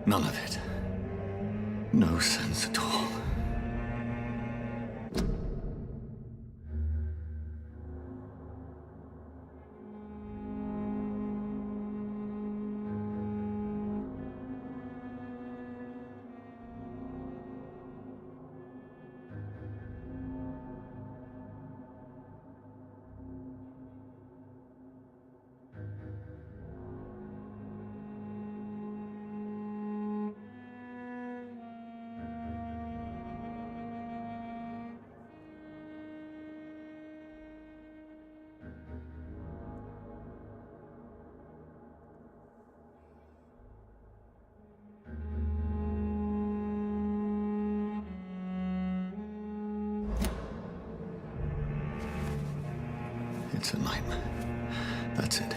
None of it. No sense at all. It's a nightmare. That's it.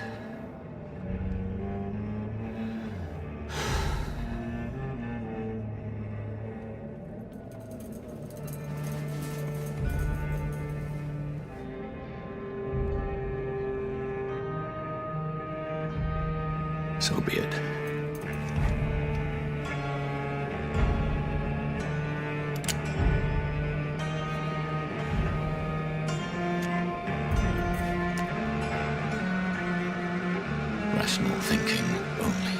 So be it. Rational thinking only.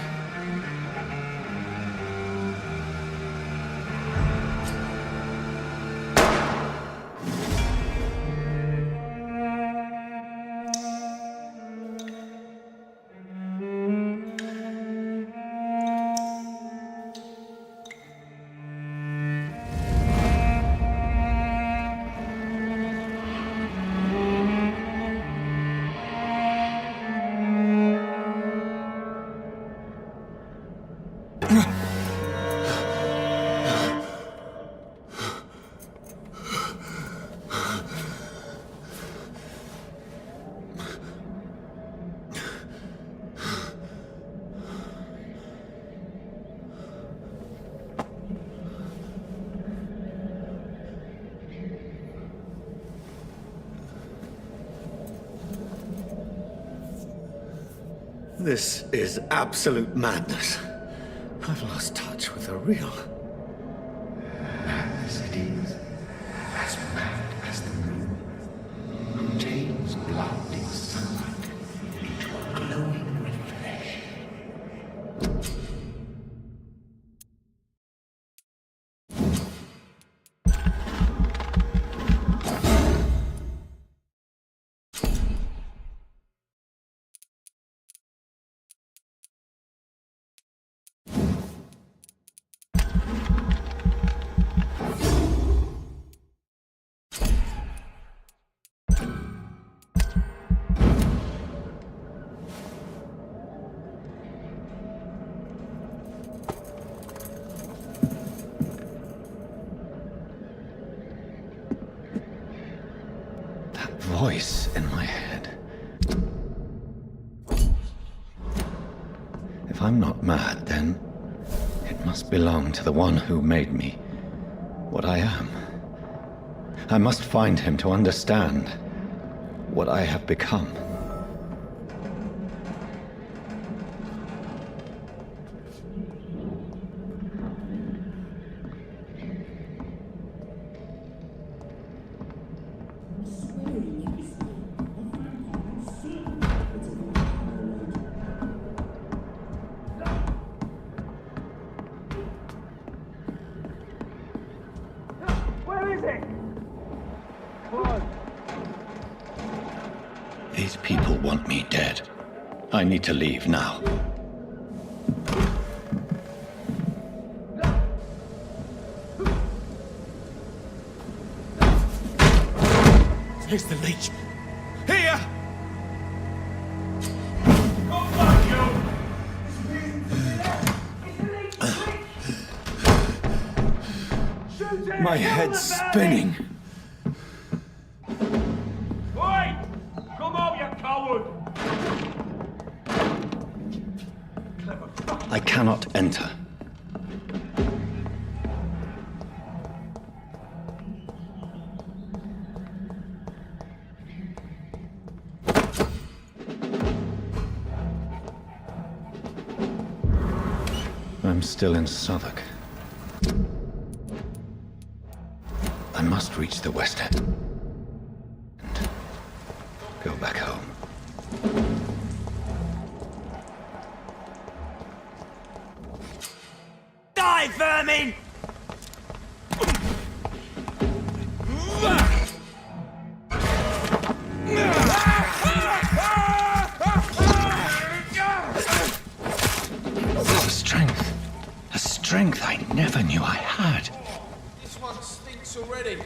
This is absolute madness. I've lost touch with the real. Madness it is, as mad as the moon, who takes blood in sunlight into a glowing reflection. Voice in my head. If I'm not mad, then it must belong to the one who made me what I am. I must find him to understand what I have become. These people want me dead. I need to leave now. Here's the leech. Here! My head's spinning. Oi! Come out, you coward! I cannot enter. I'm still in Southwark. I must reach the West End. And go back home. Die, vermin! There's a strength I never knew I had. This one stinks already.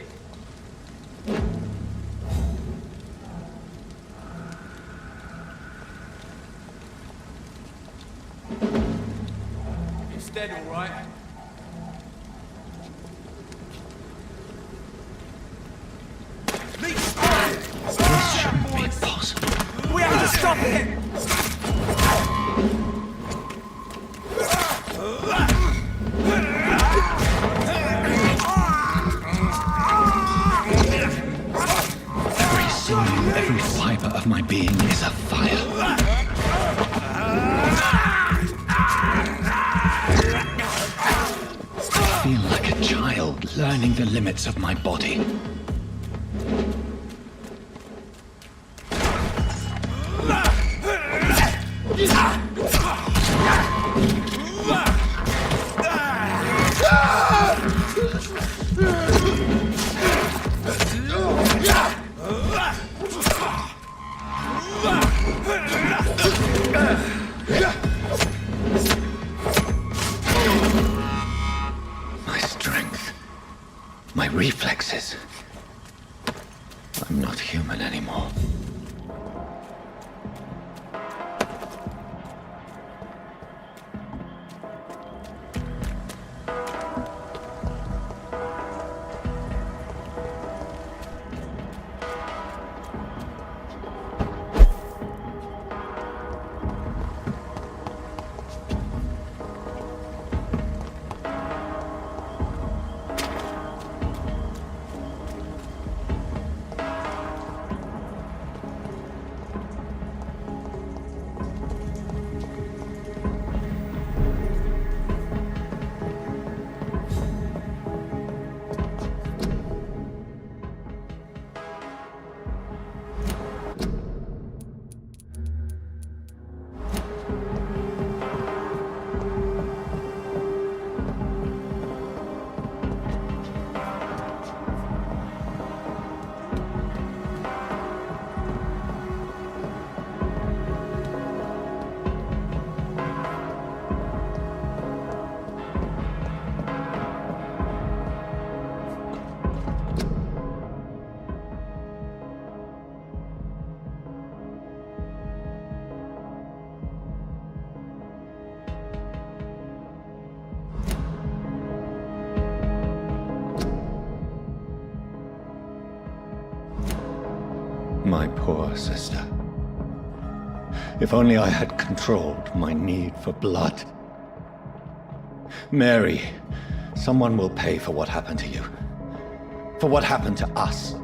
It's dead, all right. This shouldn't be possible. We have to stop him! Every sinew, every fiber of my being is afire. I feel like a child learning the limits of my body. My strength, my reflexes. I'm not human anymore. My poor sister. If only I had controlled my need for blood. Mary, someone will pay for what happened to you. For what happened to us.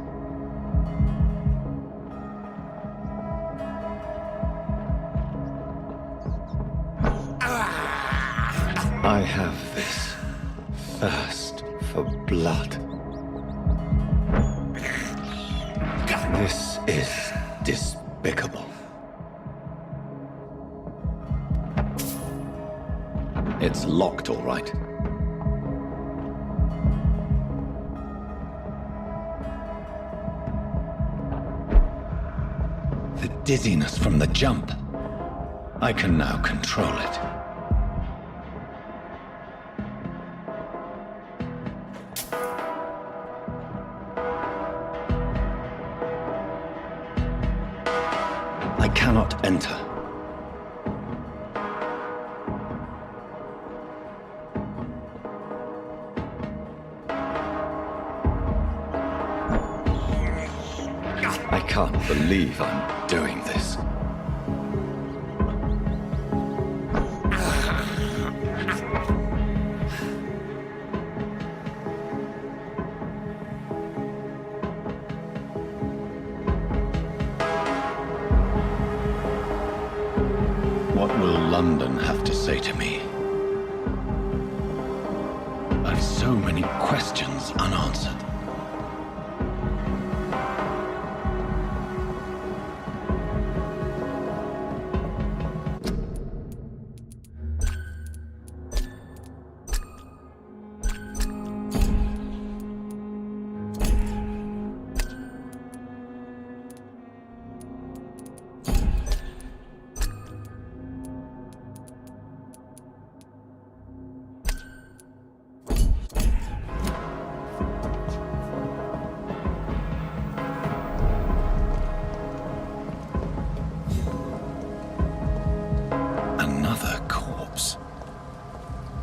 I have this thirst for blood. This is despicable. It's locked, all right. The dizziness from the jump. I can now control it. I cannot enter. I can't believe I'm doing this. What will London have to say to me? so many questions unanswered. Another corpse.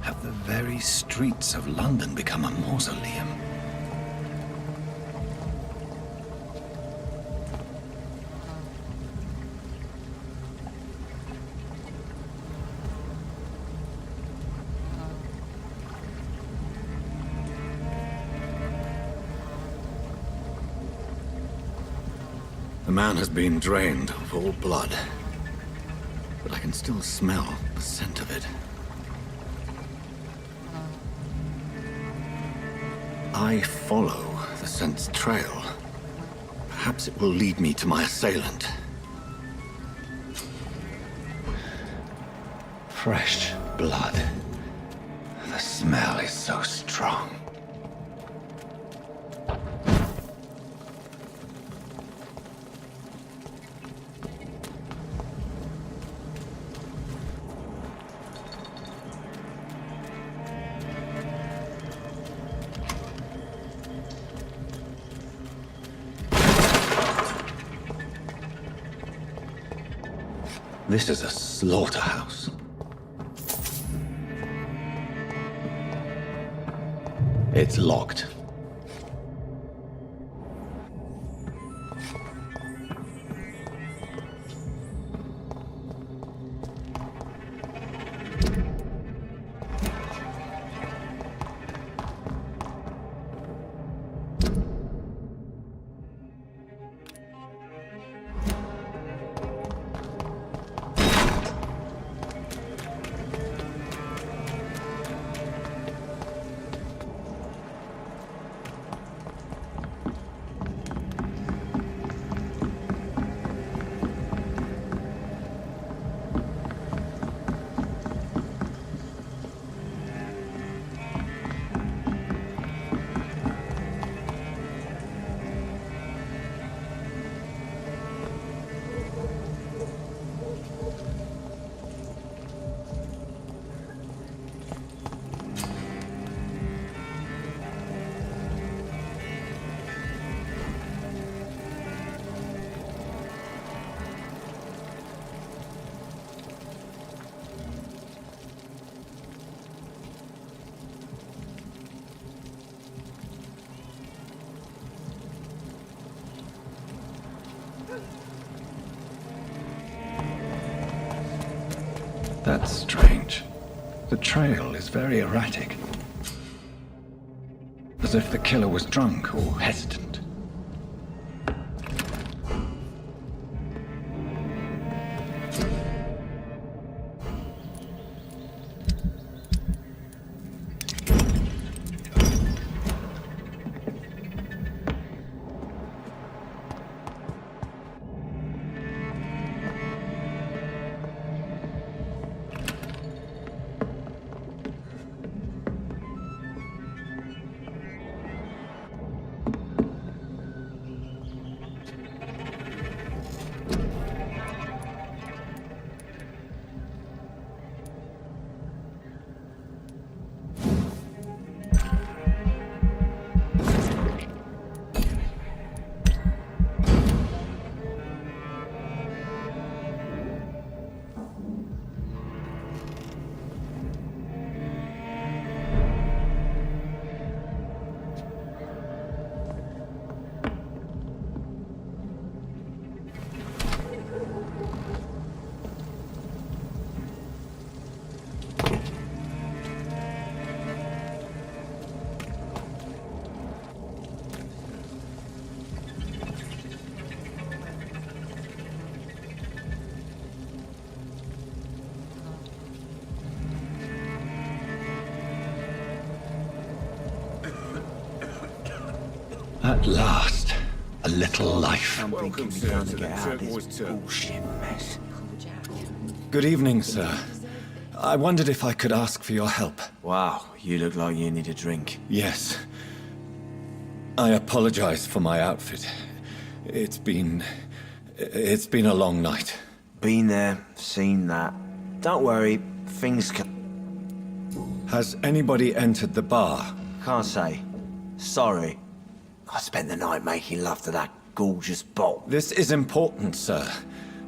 Have the very streets of London become a mausoleum? The man has been drained of all blood, but I can still smell the scent of it. I follow the scent's trail. Perhaps it will lead me to my assailant. Fresh blood. The smell is so strong. This is a slaughterhouse. It's locked. That's strange. The trail is very erratic. As if the killer was drunk or hesitant. At last, a little life. Something can be done to get out of this bullshit mess. Good evening, sir. I wondered if I could ask for your help. Wow, you look like you need a drink. Yes. I apologize for my outfit. It's been a long night. Been there, seen that. Don't worry, things can... Has anybody entered the bar? Can't say. Sorry. I spent the night making love to that gorgeous bot. This is important, sir.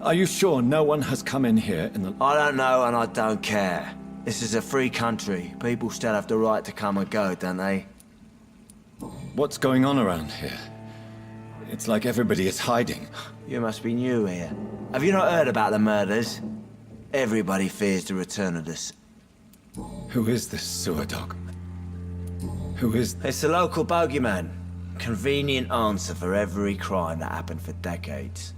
Are you sure no one has come in here in the... I don't know and I don't care. This is a free country. People still have the right to come and go, don't they? What's going on around here? It's like everybody is hiding. You must be new here. Have you not heard about the murders? Everybody fears the return of this. Who is this sewer dog? Who is... It's the local bogeyman. Convenient answer for every crime that happened for decades.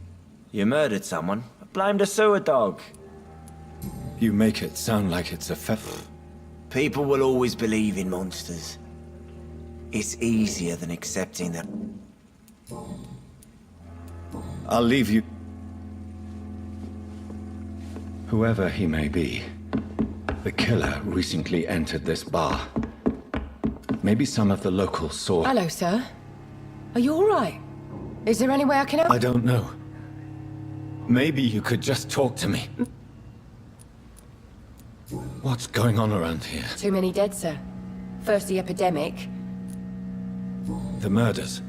You murdered someone, blame the sewer dog. You make it sound like it's a theft. People will always believe in monsters. It's easier than accepting that. I'll leave you... Whoever he may be, the killer recently entered this bar. Maybe some of the locals saw... Hello, sir. Are you all right? Is there any way I can help? I don't know. Maybe you could just talk to me. What's going on around here? Too many dead, sir. First the epidemic. The murders.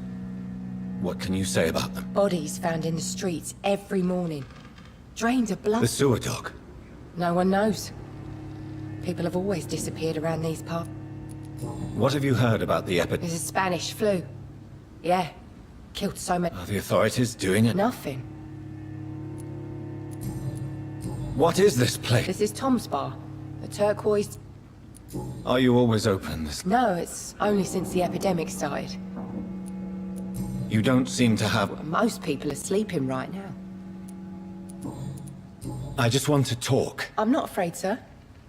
What can you say about them? Bodies found in the streets every morning. Drains of blood. The sewer dog. No one knows. People have always disappeared around these parts. What have you heard about the epidemic? There's a Spanish flu. Yeah. Killed so many... Are the authorities doing it? Nothing. What is this place? This is Tom's bar. The turquoise... Are you always open this... No, it's only since the epidemic started. You don't seem to have... Most people are sleeping right now. I just want to talk. I'm not afraid, sir.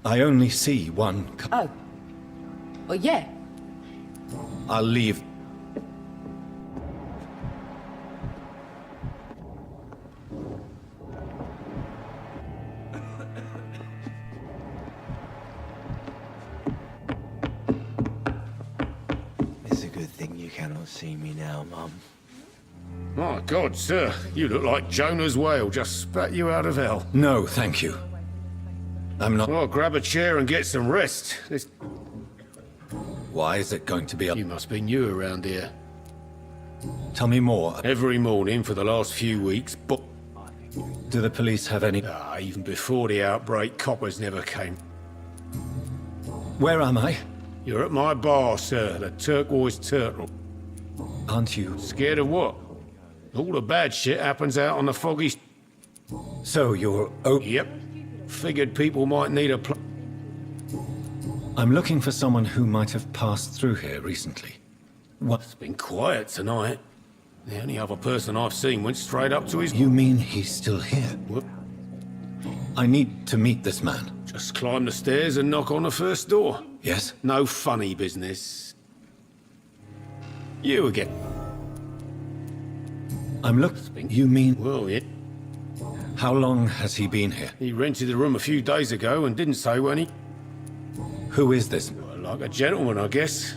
I only see one... Oh. Well, yeah. I'll leave. It's a good thing you cannot see me now, Mum. My God, sir, you look like Jonah's whale just spat you out of hell. No, thank you. I'm not... Well, grab a chair and get some rest. Why is it going to be... You must be new around here. Tell me more. Every morning for the last few weeks, but... Do the police have any... Even before the outbreak, coppers never came. Where am I? You're at my bar, sir, the Turquoise Turtle. Aren't you... Scared of what? All the bad shit happens out on the foggy... So you're... Oh, Yep. Figured people might need a I'm looking for someone who might have passed through here recently. What? It's been quiet tonight. The only other person I've seen went straight up to his... You mean he's still here? Whoop. I need to meet this man. Just climb the stairs and knock on the first door. Yes? No funny business. You again. I'm looking... You mean... Well, yeah. How long has he been here? He rented the room a few days ago and didn't say when he... Who is this? Well, like a gentleman, I guess.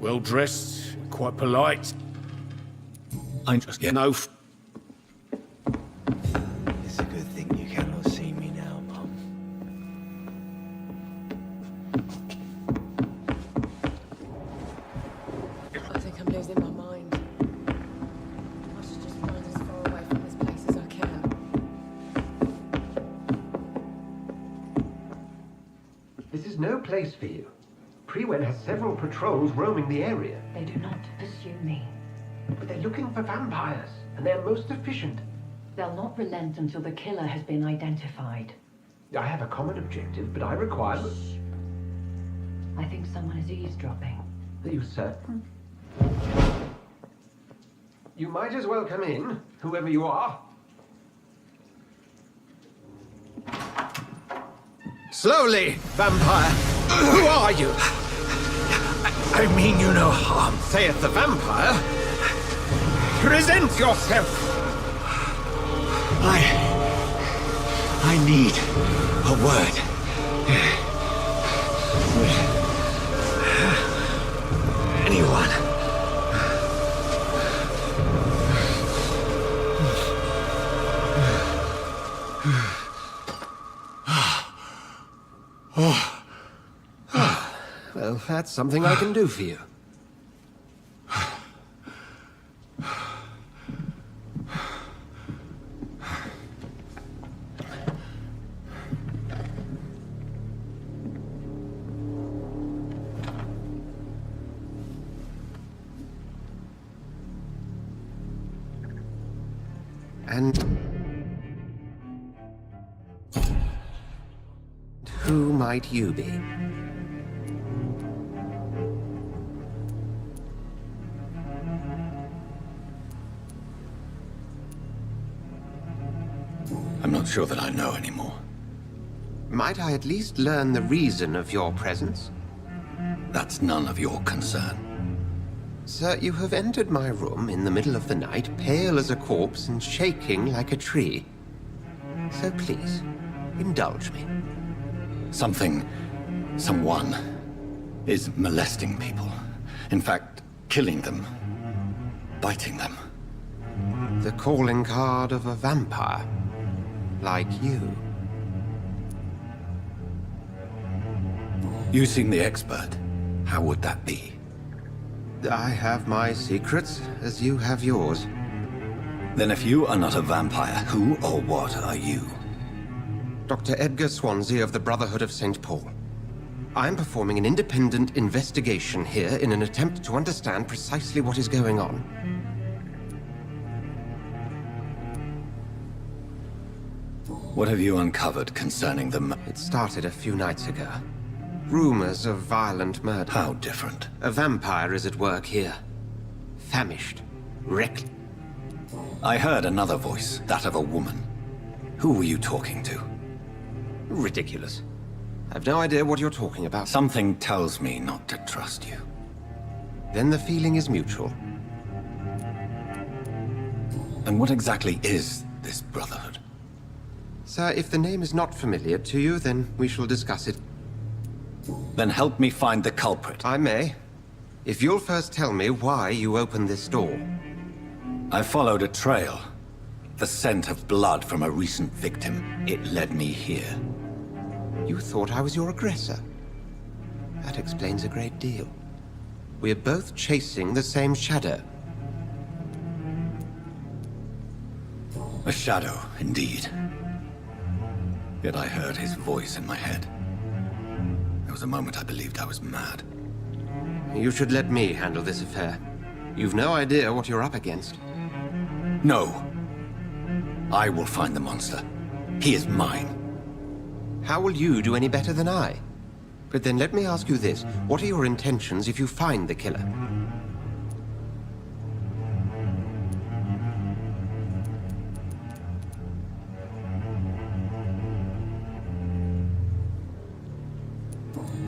Well-dressed, quite polite. I'm just... Yeah. No It's a good thing you cannot see me now, Mum. I think I'm losing my mind. I should just find as far away from this place as I can. This is no place for you. Prewen has several patrols roaming the area, They do not pursue me. but they're looking for vampires, and they're most efficient. They'll not relent until the killer has been identified. I have a common objective, but I require... I think someone is eavesdropping. Are you certain? You might as well come in, whoever you are. Slowly, vampire. Who are you? I mean you no harm, saith the vampire. Present yourself! I need a word. Anyone. Well, that's something I can do for you. And who might you be? I'm not sure that I know anymore. Might I at least learn the reason of your presence? That's none of your concern. Sir, you have entered my room in the middle of the night, pale as a corpse and shaking like a tree. So please, indulge me. Someone is molesting people. In fact, killing them. Biting them. The calling card of a vampire. Like you. You seem the expert. How would that be? I have my secrets, as you have yours. Then if you are not a vampire, who or what are you? Dr. Edgar Swansea of the Brotherhood of St. Paul. I'm performing an independent investigation here in an attempt to understand precisely what is going on. What have you uncovered concerning them? It started a few nights ago. Rumors of violent murder. How different? A vampire is at work here. Famished. Reckless. I heard another voice, that of a woman. Who were you talking to? Ridiculous. I've no idea what you're talking about. Something tells me not to trust you. Then the feeling is mutual. And what exactly is this Brotherhood? Sir, if the name is not familiar to you, then we shall discuss it. Then help me find the culprit. I may. If you'll first tell me why you opened this door. I followed a trail. The scent of blood from a recent victim. It led me here. You thought I was your aggressor. That explains a great deal. We're both chasing the same shadow. A shadow, indeed. Yet I heard his voice in my head. There was a moment I believed I was mad. You should let me handle this affair. You've no idea what you're up against. No. I will find the monster. He is mine. How will you do any better than I? But then let me ask you this. What are your intentions if you find the killer?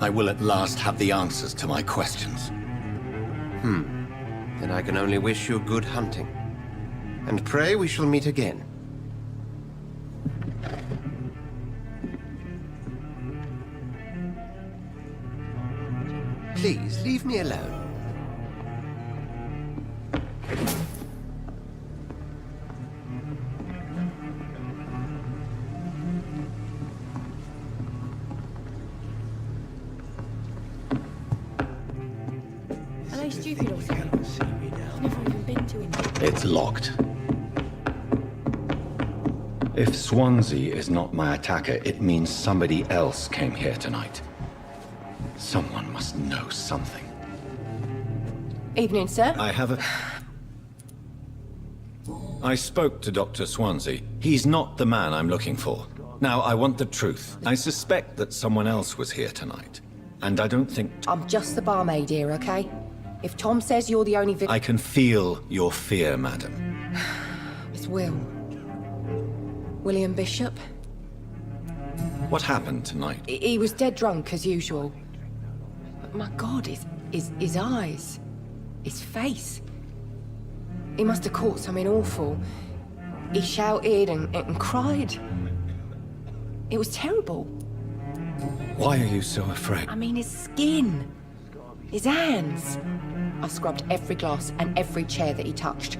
I will at last have the answers to my questions. Then I can only wish you good hunting. And pray we shall meet again. Please, leave me alone. Are they stupid or something? I've never even been to him. It's locked. If Swansea is not my attacker, it means somebody else came here tonight. Someone must know something. Evening, sir. I spoke to Dr. Swansea. He's not the man I'm looking for. Now, I want the truth. I suspect that someone else was here tonight. And I don't think... I'm just the barmaid here, okay? If Tom says you're the only I can feel your fear, madam. It's Will. William Bishop. What happened tonight? He was dead drunk, as usual. But my God, his eyes. His face. He must have caught something awful. He shouted and cried. It was terrible. Why are you so afraid? I mean, his skin. His hands. I scrubbed every glass and every chair that he touched.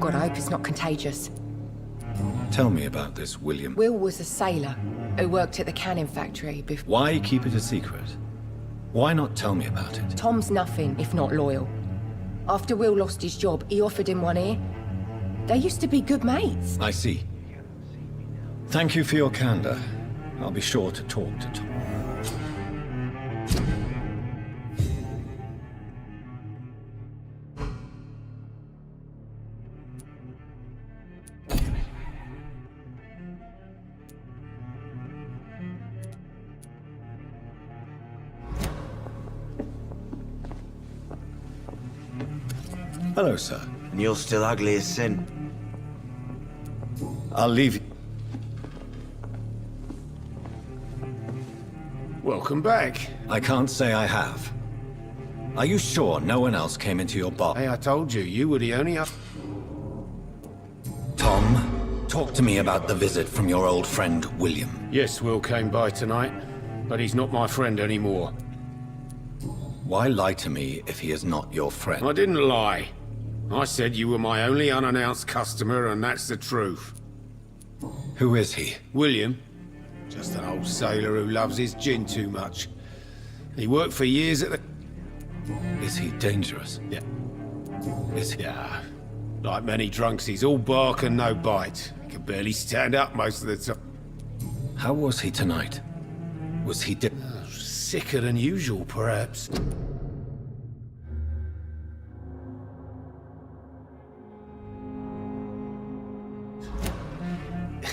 God, I hope it's not contagious. Tell me about this, William. Will was a sailor who worked at the canning factory before. Why keep it a secret? Why not tell me about it? Tom's nothing if not loyal. After Will lost his job, he offered him one ear. They used to be good mates. I see. Thank you for your candor. I'll be sure to talk to Tom. Hello, sir. And you're still ugly as sin. I'll leave you. Welcome back. I can't say I have. Are you sure no one else came into your bar? Hey, I told you, you were the only... Tom, talk to me about the visit from your old friend, William. Yes, Will came by tonight, but he's not my friend anymore. Why lie to me if he is not your friend? I didn't lie. I said you were my only unannounced customer, and that's the truth. Who is he? William. Just an old sailor who loves his gin too much. He worked for years at the... Is he dangerous? Yeah. Is he? Yeah. Like many drunks, he's all bark and no bite. He can barely stand up most of the time. How was he tonight? Was he Sicker than usual, perhaps.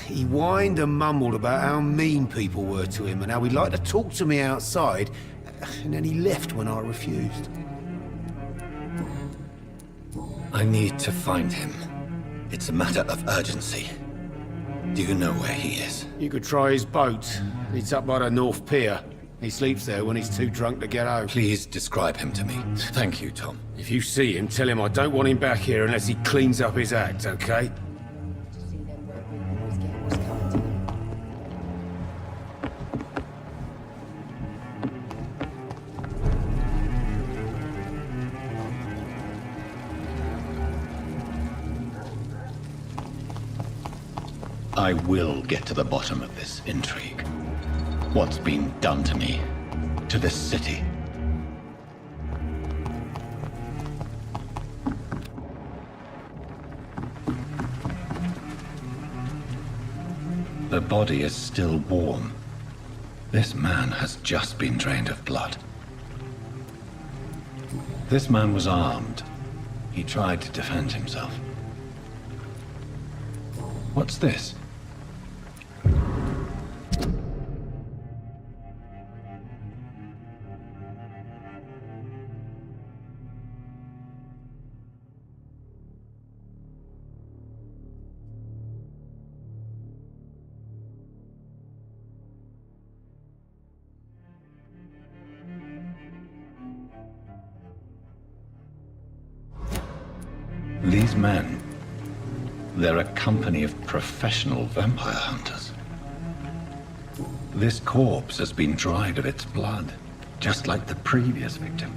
He whined and mumbled about how mean people were to him and how he'd like to talk to me outside, and then he left when I refused. I need to find him. It's a matter of urgency. Do you know where he is? You could try his boat. It's up by the North Pier. He sleeps there when he's too drunk to get home. Please describe him to me. Thank you, Tom. If you see him, tell him I don't want him back here unless he cleans up his act, okay? See them red boys get what's coming to them. I will get to the bottom of this intrigue. What's been done to me, to this city. The body is still warm. This man has just been drained of blood. This man was armed. He tried to defend himself. What's this? These men, they're a company of professional vampire hunters. This corpse has been dried of its blood, just like the previous victim.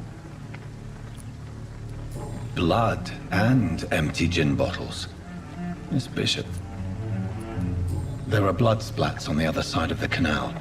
Blood and empty gin bottles. Miss Bishop. There are blood splats on the other side of the canal.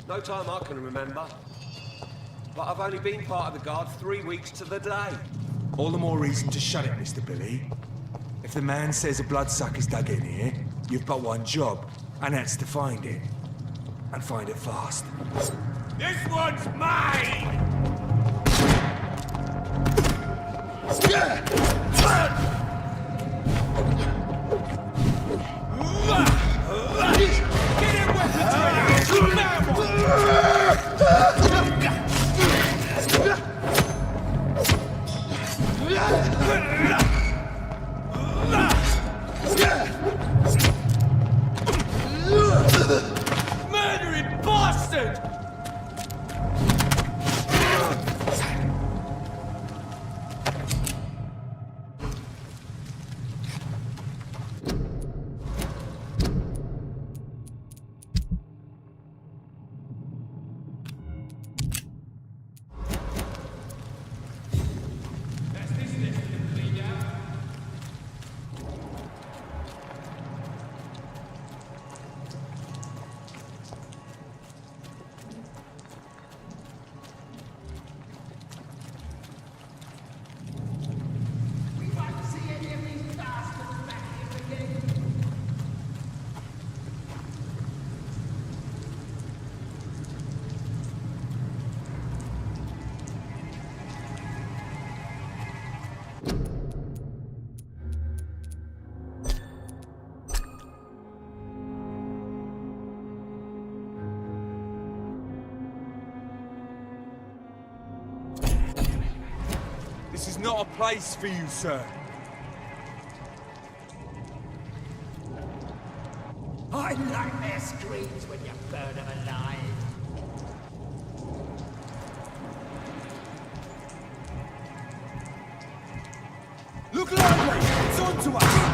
No time I can remember. But I've only been part of the guard 3 weeks to the day. All the more reason to shut it, Mr. Billy. If the man says a bloodsucker's dug in here, you've but one job, and that's to find it. And find it fast. This one's mine! Get in weapons ready! Murdering bastard! This is not a place for you, sir. I nightmare screams when you burn them alive. Look lively! It's on to us!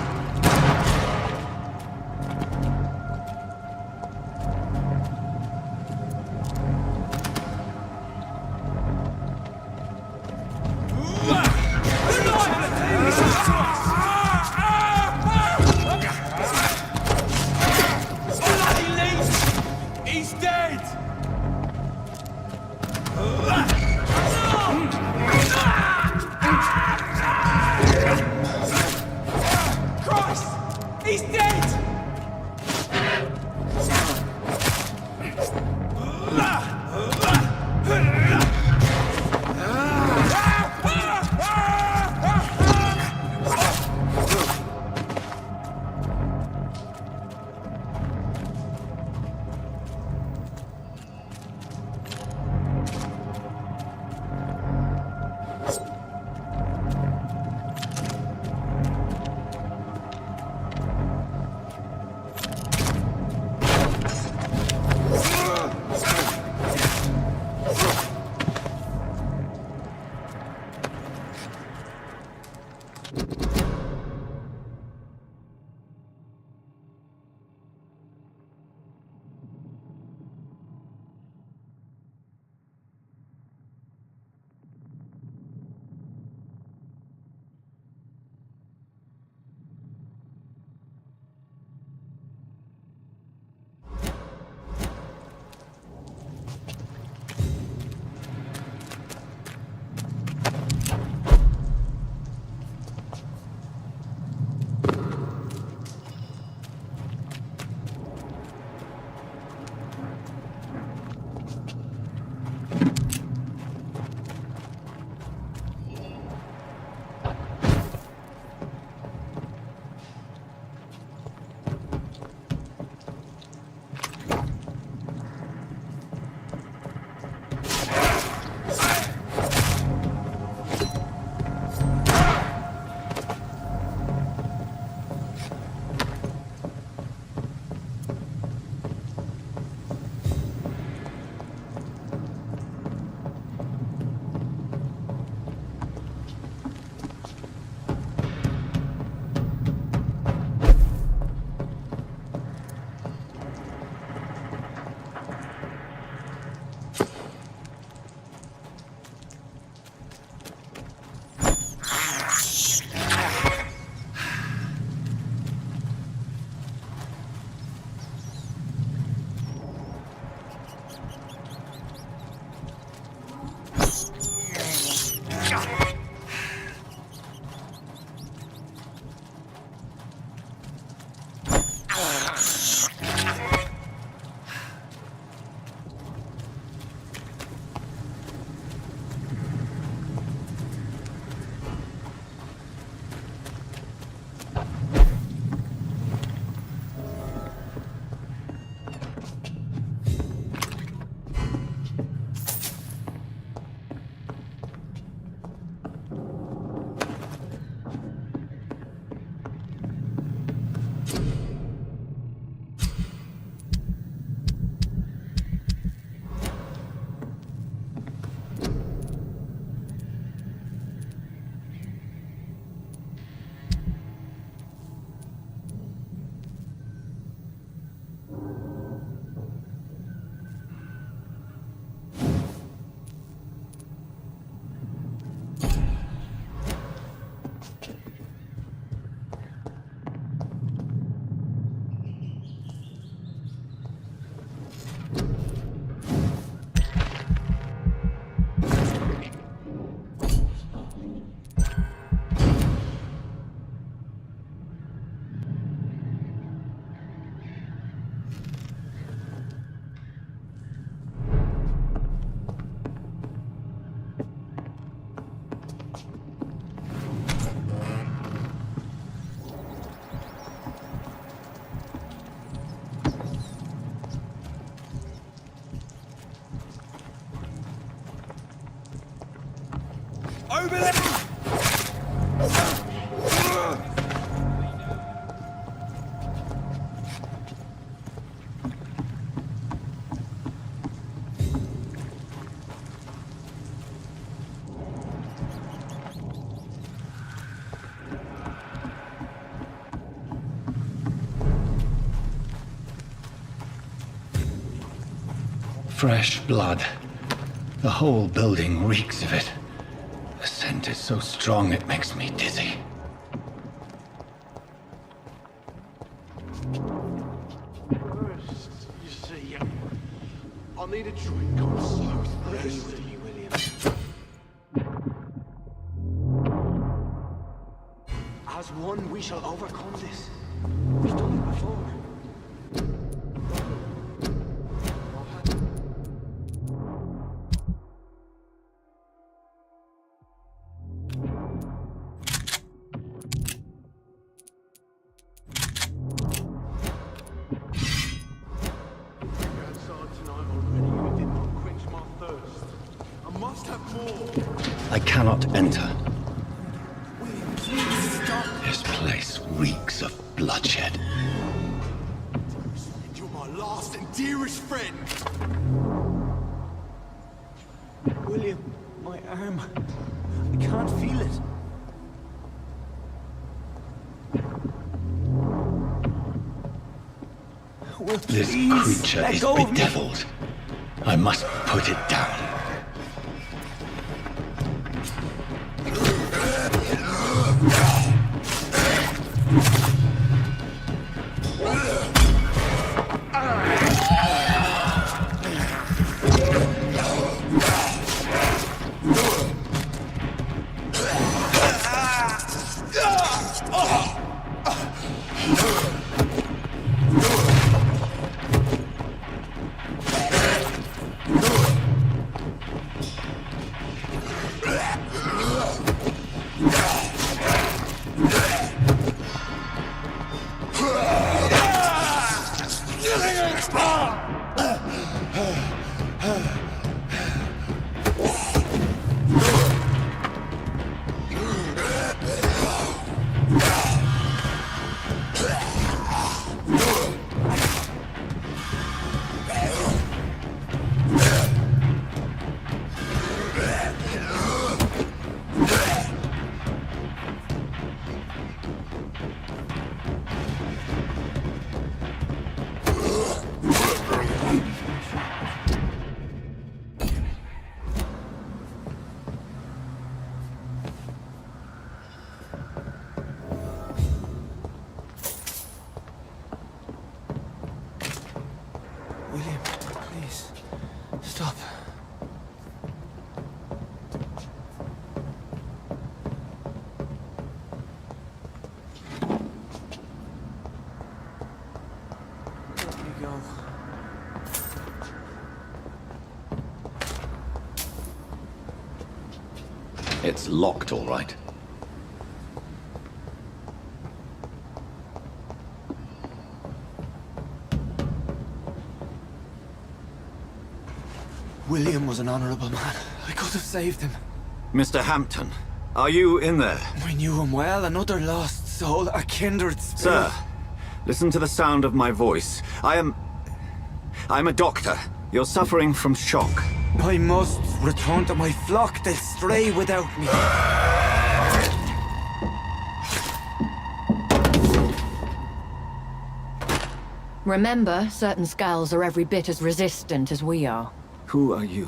He's dead! Over there! Fresh blood. The whole building reeks of it. The scent is so strong it makes me dizzy. First, you see, I need a drink. I'm so thirsty. As one, we shall overcome this. We've done it before. I cannot enter. This place reeks of bloodshed. You're my last and dearest friend. William, my arm. I can't feel it. Will, This please, creature let is go of me. bedeviled. I must put it down. William, please, stop. Let me go. It's locked, all right. William was an honorable man. I could have saved him. Mr. Hampton, are you in there? I knew him well, another lost soul, a kindred spirit. Sir, listen to the sound of my voice. I'm a doctor. You're suffering from shock. I must return to my flock. They'll stray without me. Remember, certain skulls are every bit as resistant as we are. Who are you?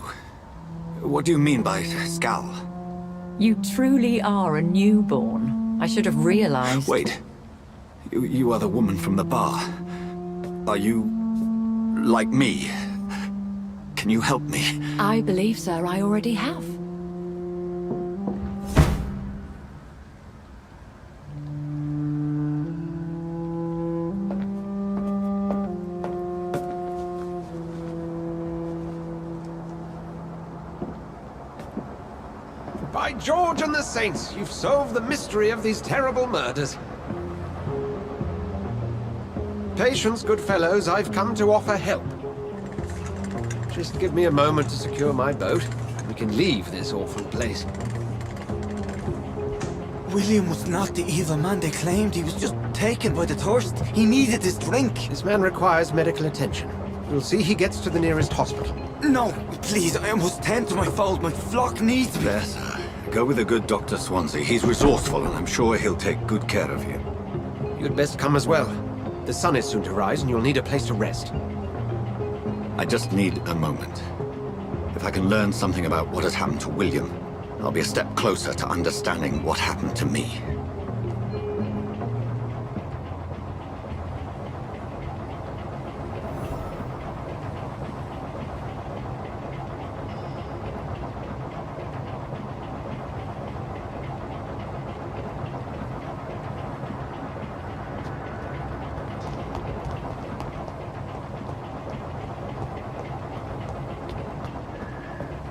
What do you mean by Skal? You truly are a newborn. I should have realized. Wait. You are the woman from the bar. Are you... like me? Can you help me? I believe, sir, I already have. By George and the Saints, you've solved the mystery of these terrible murders. Patience, good fellows, I've come to offer help. Just give me a moment to secure my boat. We can leave this awful place. William was not the evil man they claimed. He was just taken by the thirst. He needed his drink. This man requires medical attention. You'll see he gets to the nearest hospital. No, please, I must tend to my fold. My flock needs me. There, sir. Go with the good Dr. Swansea. He's resourceful, and I'm sure he'll take good care of you. You'd best come as well. The sun is soon to rise, and you'll need a place to rest. I just need a moment. If I can learn something about what has happened to William, I'll be a step closer to understanding what happened to me.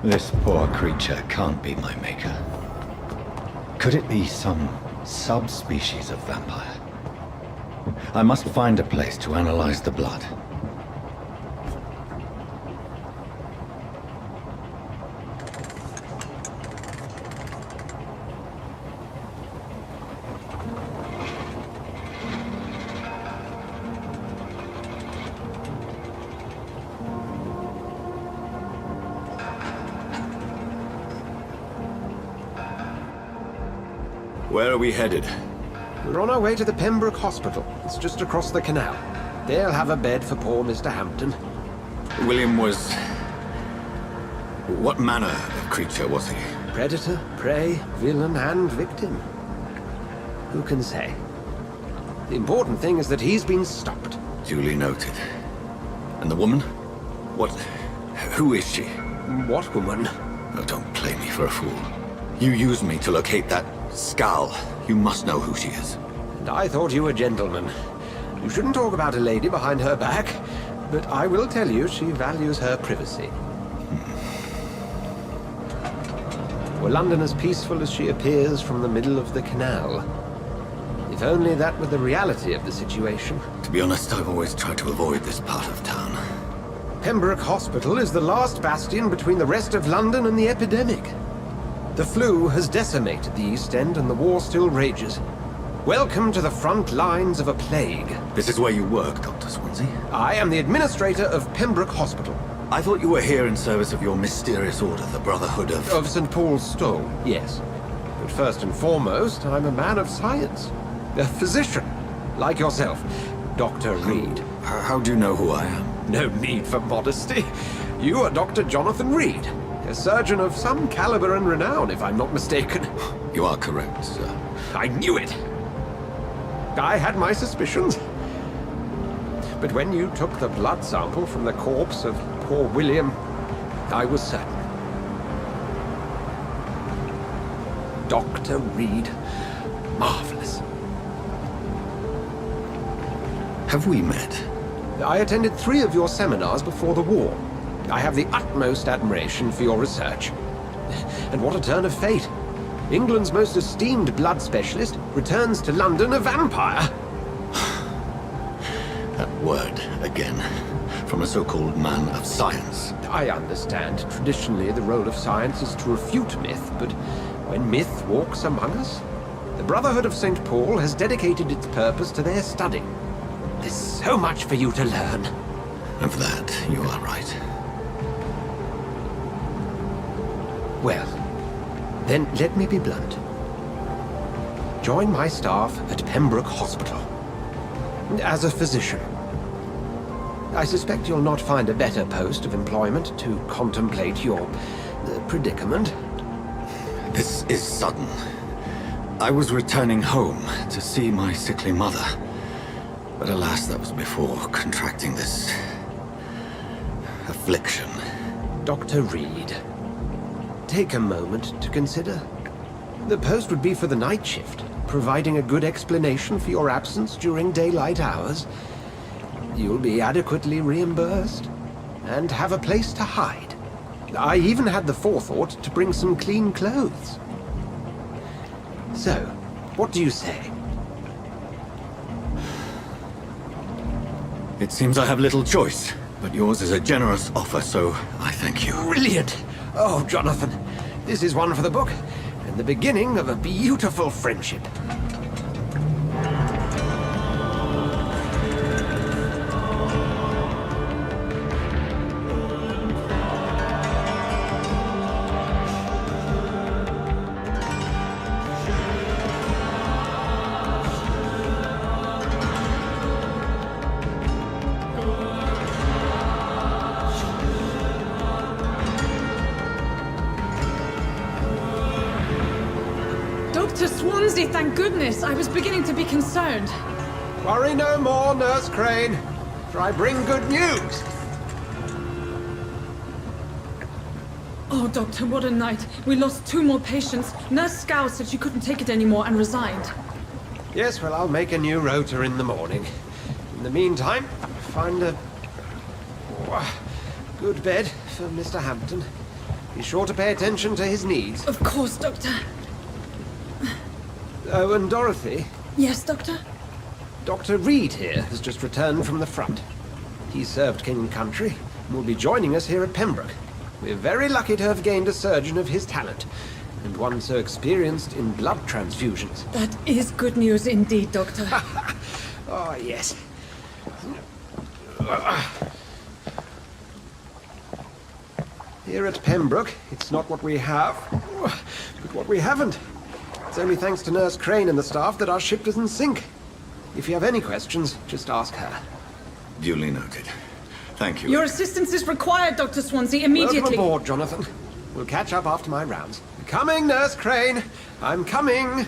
This poor creature can't be my maker. Could it be some subspecies of vampire? I must find a place to analyze the blood. Where are we headed? We're on our way to the Pembroke Hospital. It's just across the canal. They'll have a bed for poor Mr. Hampton. William was... What manner of creature was he? Predator, prey, villain, and victim. Who can say? The important thing is that he's been stopped. Duly noted. And the woman? What... Who is she? What woman? Oh, don't play me for a fool. You used me to locate that skull. You must know who she is. And I thought you a gentleman. You shouldn't talk about a lady behind her back, but I will tell you she values her privacy. Were London as peaceful as she appears from the middle of the canal? If only that were the reality of the situation. To be honest, I've always tried to avoid this part of town. Pembroke Hospital is the last bastion between the rest of London and the epidemic. The flu has decimated the East End and the war still rages. Welcome to the front lines of a plague. This is where you work, Dr. Swansea? I am the administrator of Pembroke Hospital. I thought you were here in service of your mysterious order, the Brotherhood of... Of St. Paul's Stole, yes. But first and foremost, I'm a man of science. A physician, like yourself, Dr. Reed. How do you know who I am? No need for modesty. You are Dr. Jonathan Reed, a surgeon of some caliber and renown, if I'm not mistaken. You are correct, sir. I knew it! I had my suspicions. But when you took the blood sample from the corpse of poor William, I was certain. Dr. Reed. Marvelous. Have we met? I attended 3 of your seminars before the war. I have the utmost admiration for your research. And what a turn of fate. England's most esteemed blood specialist returns to London a vampire. That word, again. From a so-called man of science. I understand. Traditionally, the role of science is to refute myth, but when myth walks among us, the Brotherhood of St. Paul has dedicated its purpose to their study. There's so much for you to learn. And for that, you are right. Well, then let me be blunt. Join my staff at Pembroke Hospital. As a physician. I suspect you'll not find a better post of employment to contemplate your predicament. This is sudden. I was returning home to see my sickly mother. But alas, that was before contracting this... affliction. Dr. Reed, take a moment to consider. The post would be for the night shift, providing a good explanation for your absence during daylight hours. You'll be adequately reimbursed, and have a place to hide. I even had the forethought to bring some clean clothes. So, what do you say? It seems I have little choice, but yours is a generous offer, so I thank you. Brilliant! Oh, Jonathan, this is one for the book, and and the beginning of a beautiful friendship. Dr. Swansea, thank goodness. I was beginning to be concerned. Worry no more, Nurse Crane, for I bring good news. Oh, Doctor, what a night. We lost 2 more patients. Nurse Scow said she couldn't take it anymore and resigned. Yes, well, I'll make a new rota in the morning. In the meantime, find a good bed for Mr. Hampton. Be sure to pay attention to his needs. Of course, Doctor. Oh, and Dorothy? Yes, Doctor? Dr. Reed here has just returned from the front. He served King and Country and will be joining us here at Pembroke. We're very lucky to have gained a surgeon of his talent, and one so experienced in blood transfusions. That is good news indeed, Doctor. Oh, yes. Here at Pembroke, it's not what we have, but what we haven't. It's only thanks to Nurse Crane and the staff that our ship doesn't sink. If you have any questions, just ask her. Duly noted. Thank you. Your assistance is required, Dr. Swansea, immediately. Welcome aboard, Jonathan. We'll catch up after my rounds. Coming, Nurse Crane. I'm coming.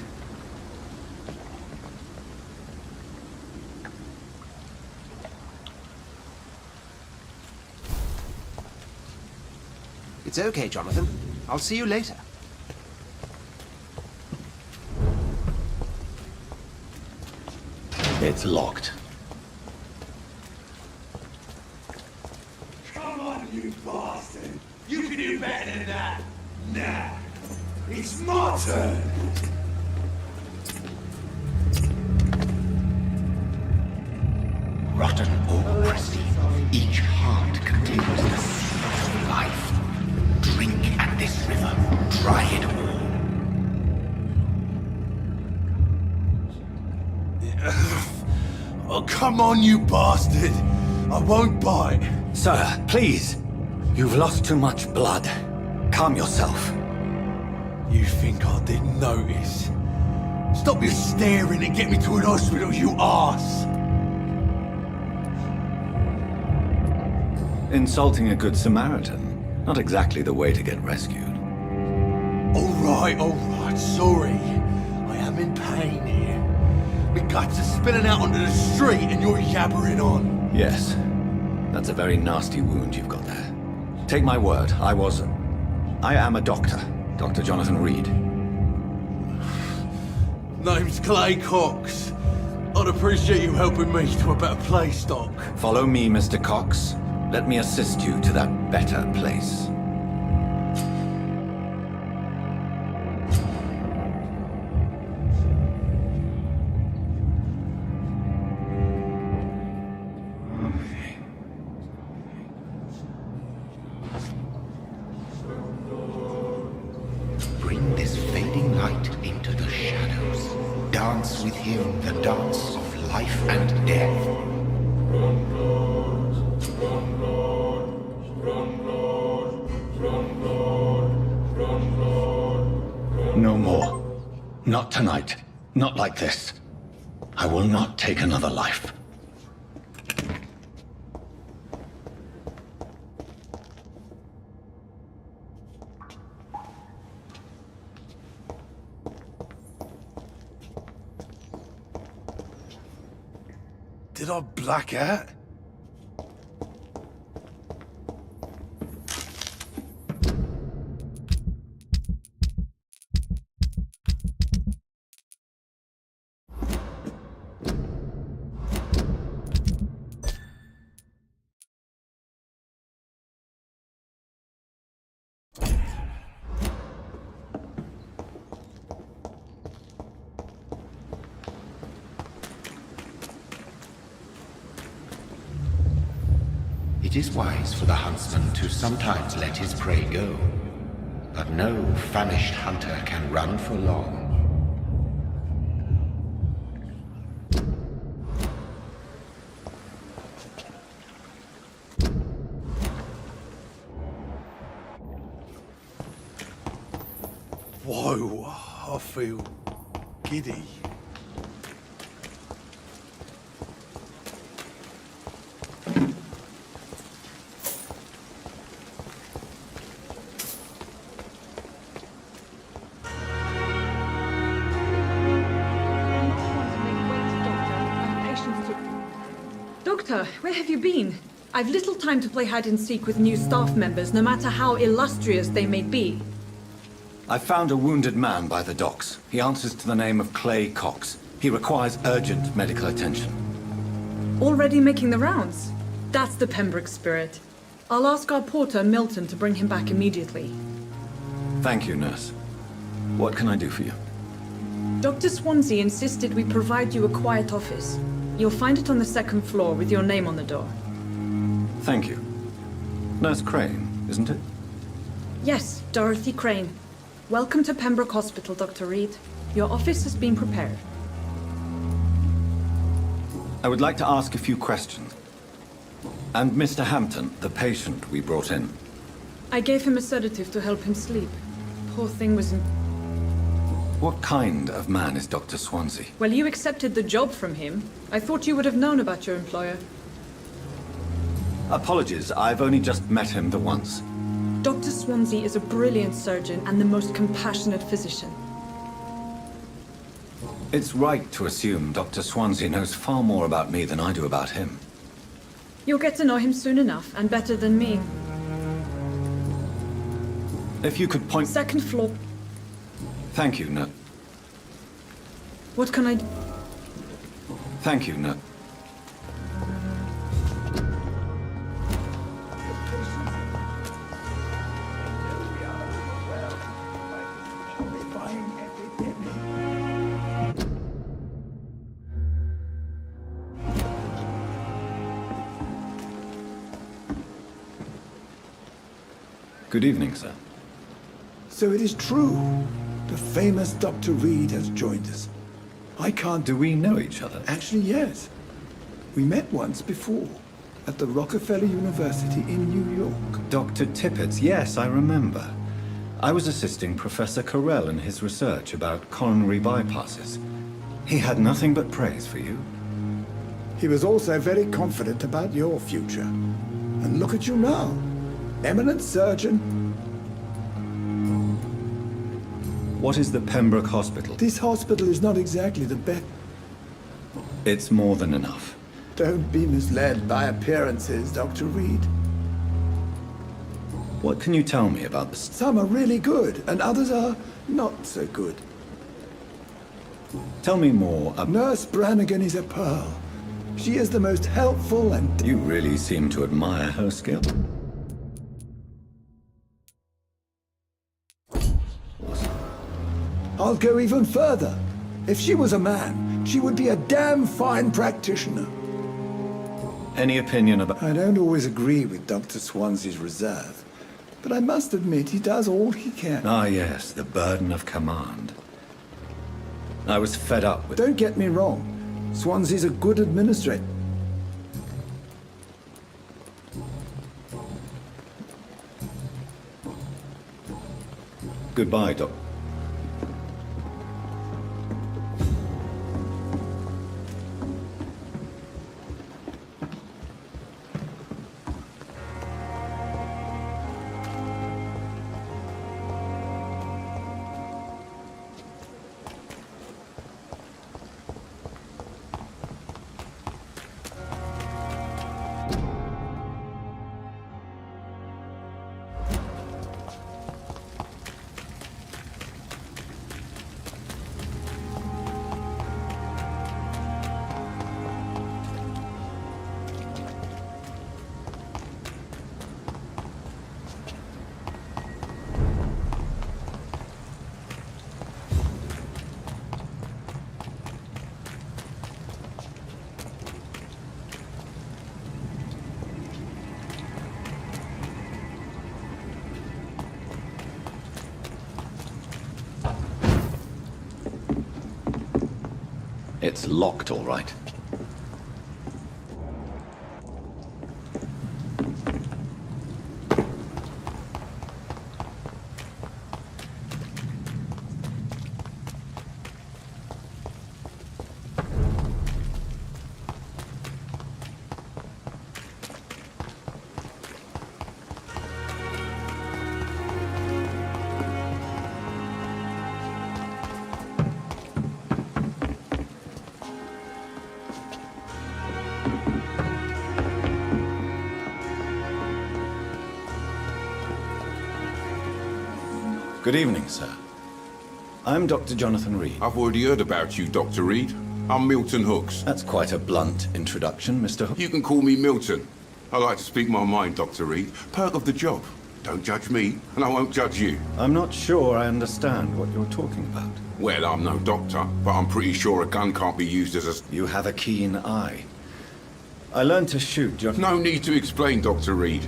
It's okay, Jonathan. I'll see you later. It's locked. Come on, you bastard! You can do better than that! Nah! It's my turn! Rotten or crusty, each heart contains the seed of life. Drink at this river, dry it all. Oh, come on, you bastard! I won't bite! Sir, please. You've lost too much blood. Calm yourself. You think I didn't notice? Stop your staring and get me to an hospital, you arse! Insulting a good Samaritan. Not exactly the way to get rescued. Alright, sorry. I am in pain here. My guts are spilling out onto the street and you're yabbering on. Yes. That's a very nasty wound you've got there. Take my word, I am a doctor. Dr. Jonathan Reed. Name's Clay Cox. I'd appreciate you helping me to a better place, Doc. Follow me, Mr. Cox. Let me assist you to that better place. Bring this fading light into the shadows. Dance with him the dance of life and death. No more. Not tonight. Not like this. I will not take another life. Did I black out? It is wise for the huntsman to sometimes let his prey go. But no famished hunter can run for long. Whoa, I feel giddy. Doctor, where have you been? I've little time to play hide and seek with new staff members, no matter how illustrious they may be. I found a wounded man by the docks. He answers to the name of Clay Cox. He requires urgent medical attention. Already making the rounds? That's the Pembroke spirit. I'll ask our porter, Milton, to bring him back immediately. Thank you, nurse. What can I do for you? Dr. Swansea insisted we provide you a quiet office. You'll find it on the second floor with your name on the door. Thank you. Nurse Crane, isn't it? Yes, Dorothy Crane. Welcome to Pembroke Hospital, Dr. Reed. Your office has been prepared. I would like to ask a few questions. And Mr. Hampton, the patient we brought in. I gave him a sedative to help him sleep. Poor thing was in... What kind of man is Dr. Swansea? Well, you accepted the job from him. I thought you would have known about your employer. Apologies, I've only just met him the once. Dr. Swansea is a brilliant surgeon and the most compassionate physician. It's right to assume Dr. Swansea knows far more about me than I do about him. You'll get to know him soon enough, and better than me. If you could point... Second floor. Thank you, nurse. What can I do? Thank you, nurse. Good evening, sir. So it is true. The famous Dr. Reed has joined us. I can't... Do we know each other? Actually, yes. We met once before, at the Rockefeller University in New York. Dr. Tippett, yes, I remember. I was assisting Professor Carell in his research about coronary bypasses. He had nothing but praise for you. He was also very confident about your future. And look at you now. Eminent surgeon. What is the Pembroke Hospital? This hospital is not exactly the best. It's more than enough. Don't be misled by appearances, Dr. Reed. What can you tell me about this? Some are really good, and others are not so good. Tell me more about... Nurse Brannigan is a pearl. She is the most helpful and... You really seem to admire her skill. I'll go even further. If she was a man, she would be a damn fine practitioner. Any opinion about... I don't always agree with Dr. Swansea's reserve, but I must admit he does all he can. Ah, yes, the burden of command. I was fed up with... Don't get me wrong. Swansea's a good administrator. Goodbye, Doc. It's locked, all right. Good evening, sir. I'm Dr. Jonathan Reed. I've already heard about you, Dr. Reed. I'm Milton Hooks. That's quite a blunt introduction, Mr. Hooks. You can call me Milton. I like to speak my mind, Dr. Reed. Perk of the job. Don't judge me, and I won't judge you. I'm not sure I understand what you're talking about. Well, I'm no doctor, but I'm pretty sure a gun can't be used as a... You have a keen eye. I learned to shoot just... No need to explain, Dr. Reed.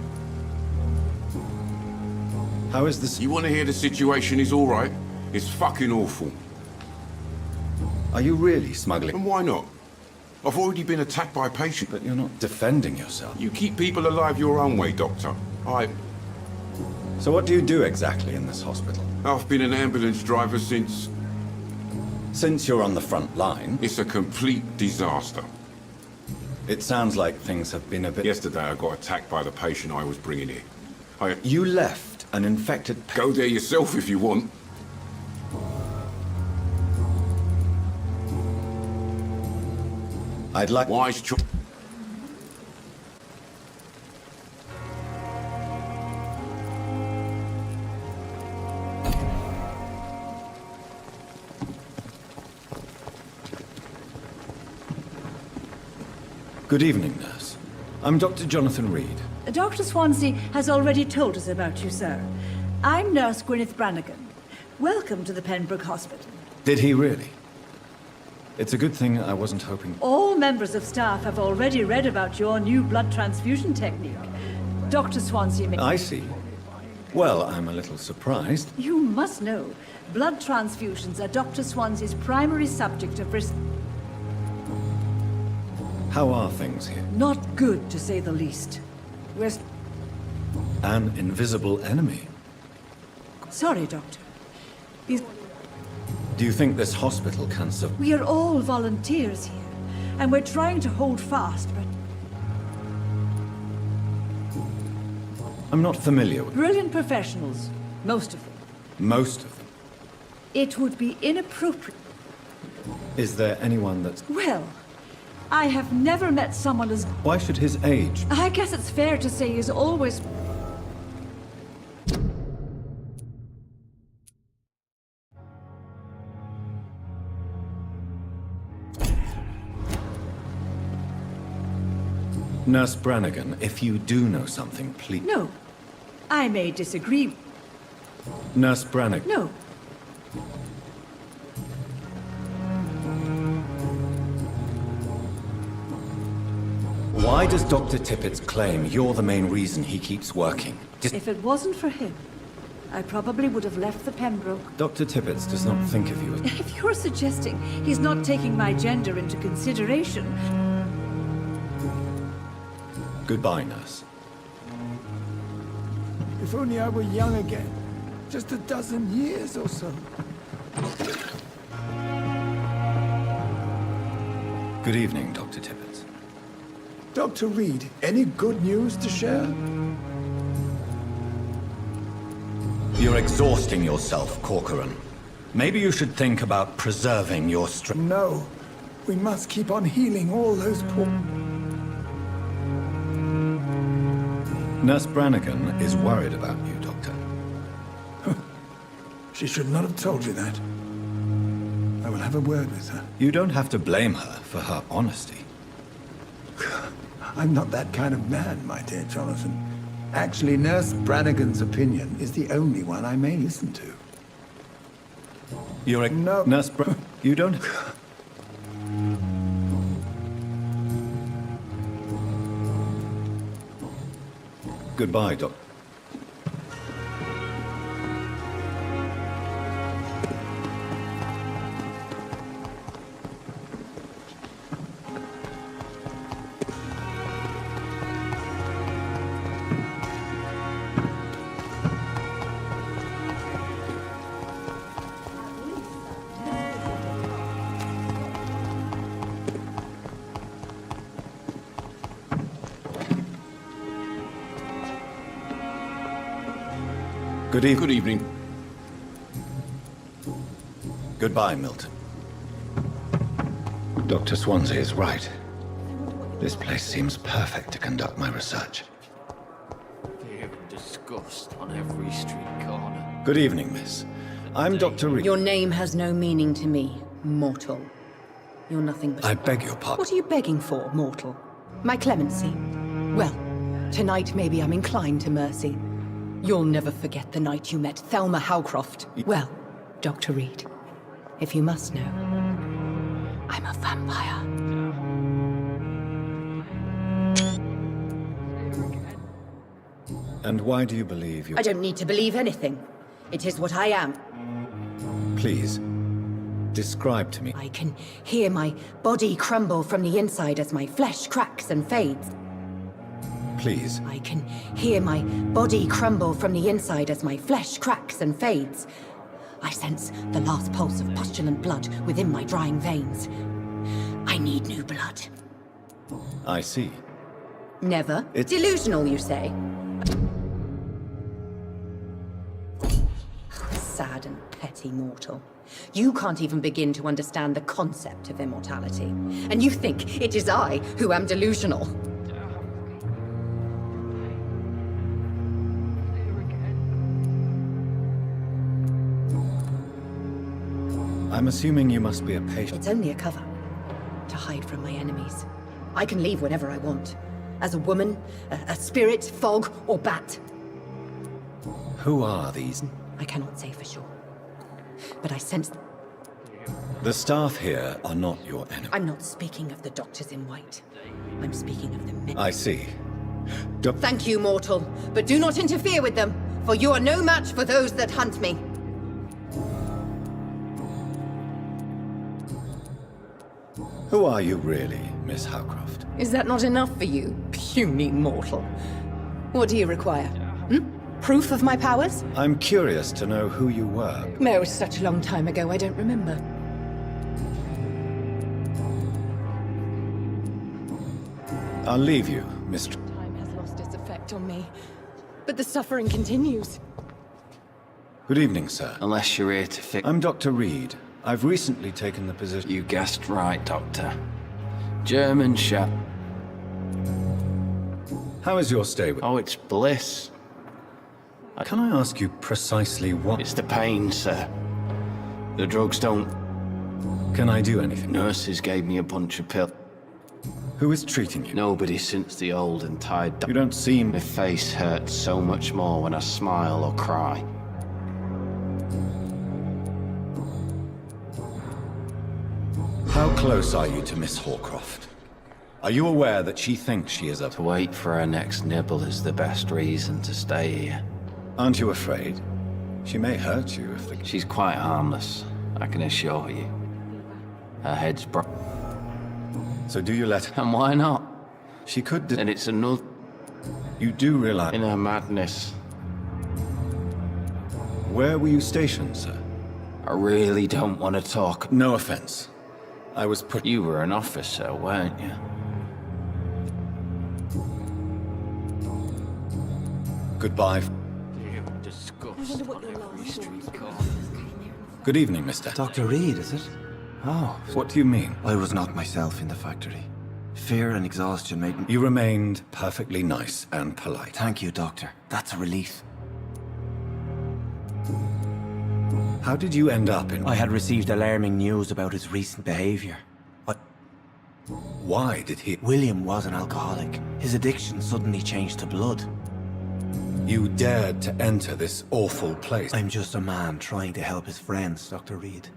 How is this? You want to hear the situation is all right? It's fucking awful. Are you really smuggling? And why not? I've already been attacked by a patient. But you're not defending yourself. You keep people alive your own way, Doctor. So what do you do exactly in this hospital? I've been an ambulance driver since... Since you're on the front line? It's a complete disaster. It sounds like things have been a bit... Yesterday I got attacked by the patient I was bringing here. You left an infected... Go there yourself if you want. I'd like... Wise choice. Good evening, nurse. I'm Dr. Jonathan Reed. Dr. Swansea has already told us about you, sir. I'm Nurse Gwyneth Brannigan. Welcome to the Pembroke Hospital. Did he really? It's a good thing I wasn't hoping... All members of staff have already read about your new blood transfusion technique. Dr. Swansea may... I see. Well, I'm a little surprised. You must know, blood transfusions are Dr. Swansea's primary subject of risk. How are things here? Not good, to say the least. We're... An invisible enemy? Sorry, Doctor. These... Do you think this hospital can survive? We are all volunteers here, and we're trying to hold fast, but... I'm not familiar with... Brilliant professionals, most of them. Most of them? It would be inappropriate. Is there anyone that's... Well, I have never met someone as... Why should his age... I guess it's fair to say he's always... Nurse Brannigan, if you do know something, please... No. I may disagree. Nurse Brannigan... No. Why does Dr. Tippett's claim you're the main reason he keeps working? If it wasn't for him, I probably would have left the Pembroke. Dr. Tippett does not think of you as... If you're suggesting he's not taking my gender into consideration... Goodbye, nurse. If only I were young again. Just a dozen years or so. Good evening, Dr. Tippett. Dr. Reed, any good news to share? You're exhausting yourself, Corcoran. Maybe you should think about preserving your strength. No. We must keep on healing all those poor... Nurse Brannigan is worried about you, Doctor. She should not have told you that. I will have a word with her. You don't have to blame her for her honesty. I'm not that kind of man, my dear Jonathan. Actually, Nurse Brannigan's opinion is the only one I may listen to. You're a... No. Nurse You don't... Goodbye, Doc. Good evening. Good evening. Goodbye, Milton. Dr. Swansea is right. This place seems perfect to conduct my research. Fear and disgust on every street corner. Good evening, miss. I'm Dr. Reed. Your name has no meaning to me, mortal. You're nothing but... I beg your pardon. What are you begging for, mortal? My clemency? Well, tonight maybe I'm inclined to mercy. You'll never forget the night you met Thelma Howcroft. Well, Dr. Reed, if you must know, I'm a vampire. And why do you believe you... I don't need to believe anything. It is what I am. Please, describe to me. I can hear my body crumble from the inside as my flesh cracks and fades. Please. I can hear my body crumble from the inside as my flesh cracks and fades. I sense the last pulse of pustulant blood within my drying veins. I need new blood. I see. Never? Delusional, you say? Sad and petty mortal. You can't even begin to understand the concept of immortality. And you think it is I who am delusional. I'm assuming you must be a patient. It's only a cover. To hide from my enemies. I can leave whenever I want. As a woman, a spirit, fog, or bat. Who are these? I cannot say for sure. But I sense... The staff here are not your enemy. I'm not speaking of the doctors in white. I'm speaking of the men. I see. Thank you, mortal. But do not interfere with them, for you are no match for those that hunt me. Who are you really, Miss Howcroft? Is that not enough for you, puny mortal? What do you require? Proof of my powers? I'm curious to know who you were. No, it's such a long time ago, I don't remember. I'll leave you, Mistress. Time has lost its effect on me, but the suffering continues. Good evening, sir. Unless you're here to fix... I'm Dr. Reed. I've recently taken the position... You guessed right, Doctor. German chap. How is your stay with... Oh, it's bliss. Can I ask you precisely what... It's the pain, sir. The drugs don't... Can I do anything? Nurses gave me a bunch of pills. Who is treating you? Nobody since the old and tired... You don't seem... My face hurts so much more when I smile or cry. How close are you to Miss Hawcroft? Are you aware that she thinks she is a... To wait for her next nibble is the best reason to stay here. Aren't you afraid? She may hurt you if the... She's quite harmless, I can assure you. Her head's So do you let her... And why not? She could... And it's another... You do realize... In her madness. Where were you stationed, sir? I really don't want to talk. No offense. I was put... You were an officer, weren't you? Goodbye. Disgust on every street corner. Good evening, mister. Dr. Reed, is it? Oh. What do you mean? I was not myself in the factory. Fear and exhaustion made me... You remained perfectly nice and polite. Thank you, Doctor. That's a relief. How did you end up in... I had received alarming news about his recent behavior. Why did he... William was an alcoholic. His addiction suddenly changed to blood. You dared to enter this awful place. I'm just a man trying to help his friends, Dr. Reed.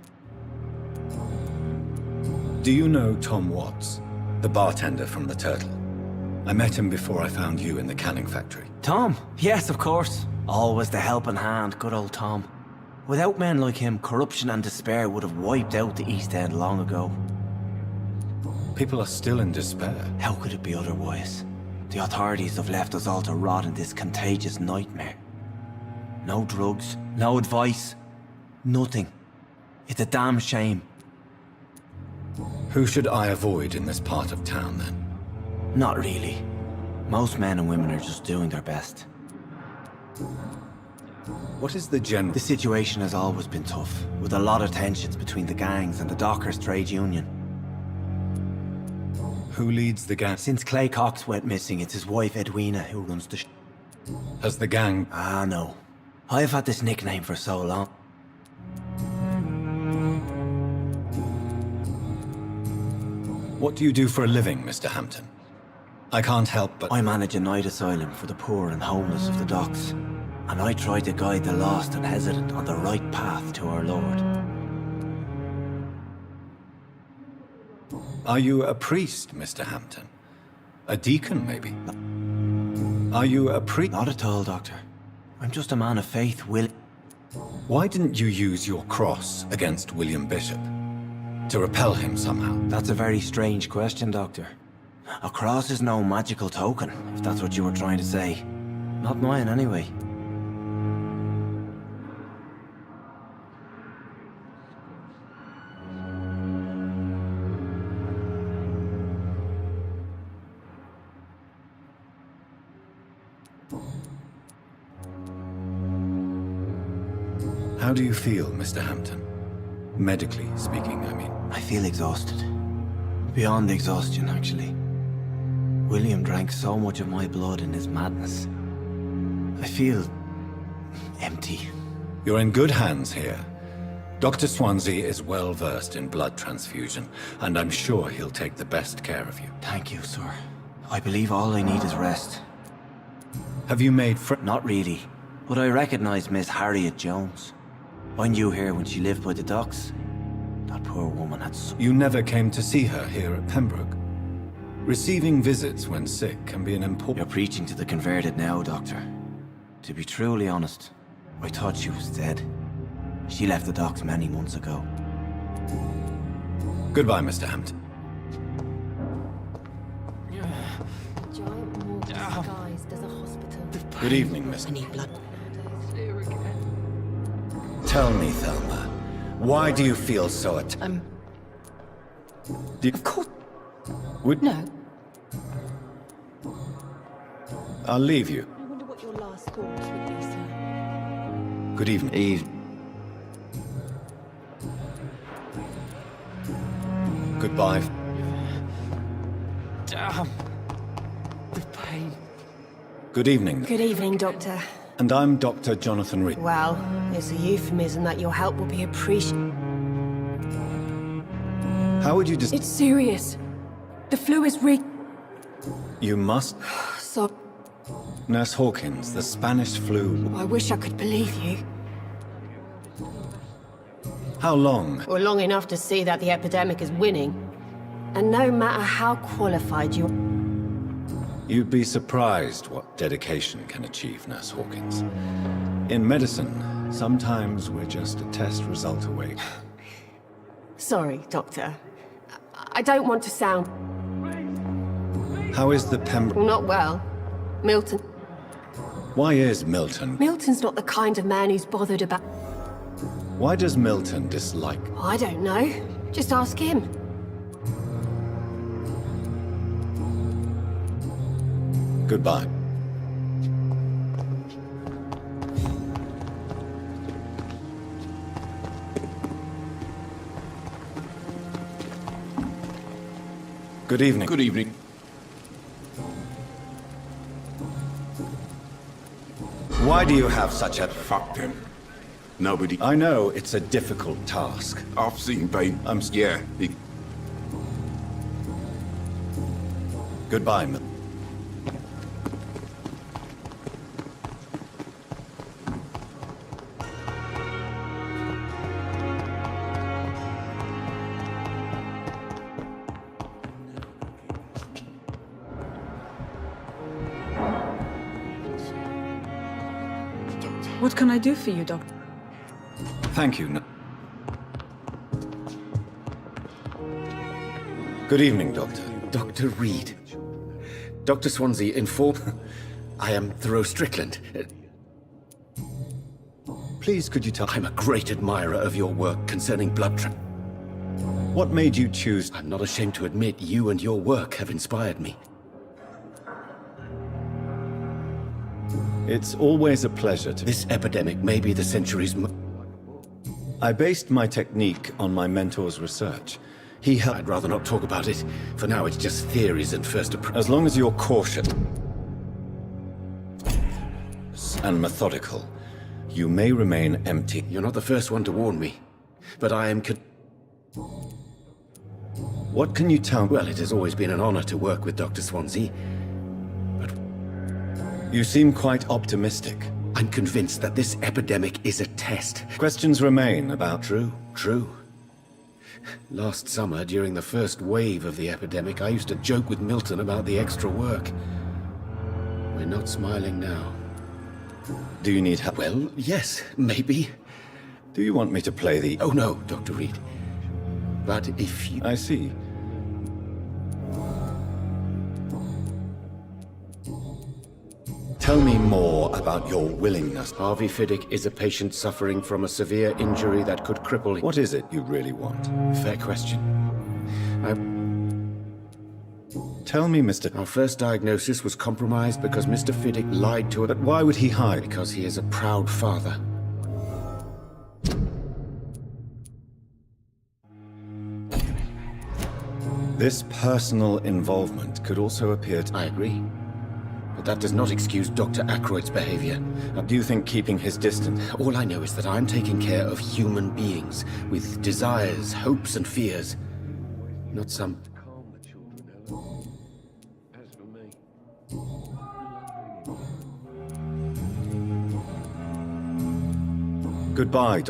Do you know Tom Watts, the bartender from the Turtle? I met him before I found you in the canning factory. Tom? Yes, of course. Always the helping hand, good old Tom. Without men like him, corruption and despair would have wiped out the East End long ago. People are still in despair. How could it be otherwise? The authorities have left us all to rot in this contagious nightmare. No drugs, no advice, nothing. It's a damn shame. Who should I avoid in this part of town, then? Not really. Most men and women are just doing their best. What is the general... The situation has always been tough, with a lot of tensions between the gangs and the Dockers trade union. Who leads the gang? Since Clay Cox went missing, it's his wife Edwina who runs the Has the gang... Ah, no. I've had this nickname for so long. What do you do for a living, Mr. Hampton? I can't help but... I manage a night asylum for the poor and homeless of the docks. And I try to guide the lost and hesitant on the right path to our Lord. Are you a priest, Mr. Hampton? A deacon, maybe? Are you a priest? Not at all, Doctor. I'm just a man of faith, Why didn't you use your cross against William Bishop? To repel him somehow? That's a very strange question, Doctor. A cross is no magical token, if that's what you were trying to say. Not mine, anyway. How do you feel, Mr. Hampton? Medically speaking, I mean. I feel exhausted. Beyond exhaustion, actually. William drank so much of my blood in his madness. I feel... empty. You're in good hands here. Dr. Swansea is well versed in blood transfusion, and I'm sure he'll take the best care of you. Thank you, sir. I believe all I need is rest. Have you made Not really, but I recognize Miss Harriet Jones. I knew her when she lived by the docks. That poor woman had You never came to see her here at Pembroke? Receiving visits when sick can be an important... You're preaching to the converted now, Doctor. To be truly honest, I thought she was dead. She left the docks many months ago. Goodbye, Mr. Hampton. Giant wall disguised as a hospital. Good evening, Miss. Blood. Tell me, Thelma, why do you feel so Of course. No. I'll leave you. I wonder what your last thoughts would be, sir. Good evening. Goodbye. Damn. The pain. Good evening. Good evening, Doctor. And I'm Dr. Jonathan Reed. Well, it's a euphemism that your help will be appreciated. How would you It's serious. The flu is You must... So, Nurse Hawkins, the Spanish flu... I wish I could believe you. How long? Or long enough to see that the epidemic is winning. And no matter how qualified you... You'd be surprised what dedication can achieve, Nurse Hawkins. In medicine, sometimes we're just a test result away. Sorry, Doctor. I don't want to sound... How is the Pembroke... Not well. Milton... Why is Milton... Milton's not the kind of man who's bothered about... Why does Milton dislike... I don't know. Just ask him. Goodbye. Good evening. Good evening. Why do you have such a... Fuck them. Nobody... I know it's a difficult task. I've seen Bane. Yeah, he... Goodbye, Mil... What can I do for you, Doctor? Thank you. Good evening, Doctor. Dr. Reed. Dr. Swansea informed... I am Thoreau Strickland. Please, could you tell... I'm a great admirer of your work concerning blood What made you choose... I'm not ashamed to admit you and your work have inspired me. It's always a pleasure to... This epidemic may be the century's... I based my technique on my mentor's research. I'd rather not talk about it. For now, it's just theories and first approach. As long as you're cautious and methodical, you may remain empty. You're not the first one to warn me, but I am What can you tell me? Well, it has always been an honor to work with Dr. Swansea, but... You seem quite optimistic. I'm convinced that this epidemic is a test. Questions remain about... True. Last summer, during the first wave of the epidemic, I used to joke with Milton about the extra work. We're not smiling now. Do you need help? Well, yes, maybe. Do you want me to play the... Oh no, Dr. Reed. But if you... I see. Tell me more about your willingness. Harvey Fiddick is a patient suffering from a severe injury that could cripple him. What is it you really want? Fair question. Tell me, Mr. Our first diagnosis was compromised because Mr. Fiddick lied to us. But why would he hide? Because he is a proud father. This personal involvement could also appear to... I agree. But that does not excuse Dr. Ackroyd's behavior. Do you think keeping his distance... All I know is that I'm taking care of human beings with desires, hopes, and fears. Not some... Goodbye,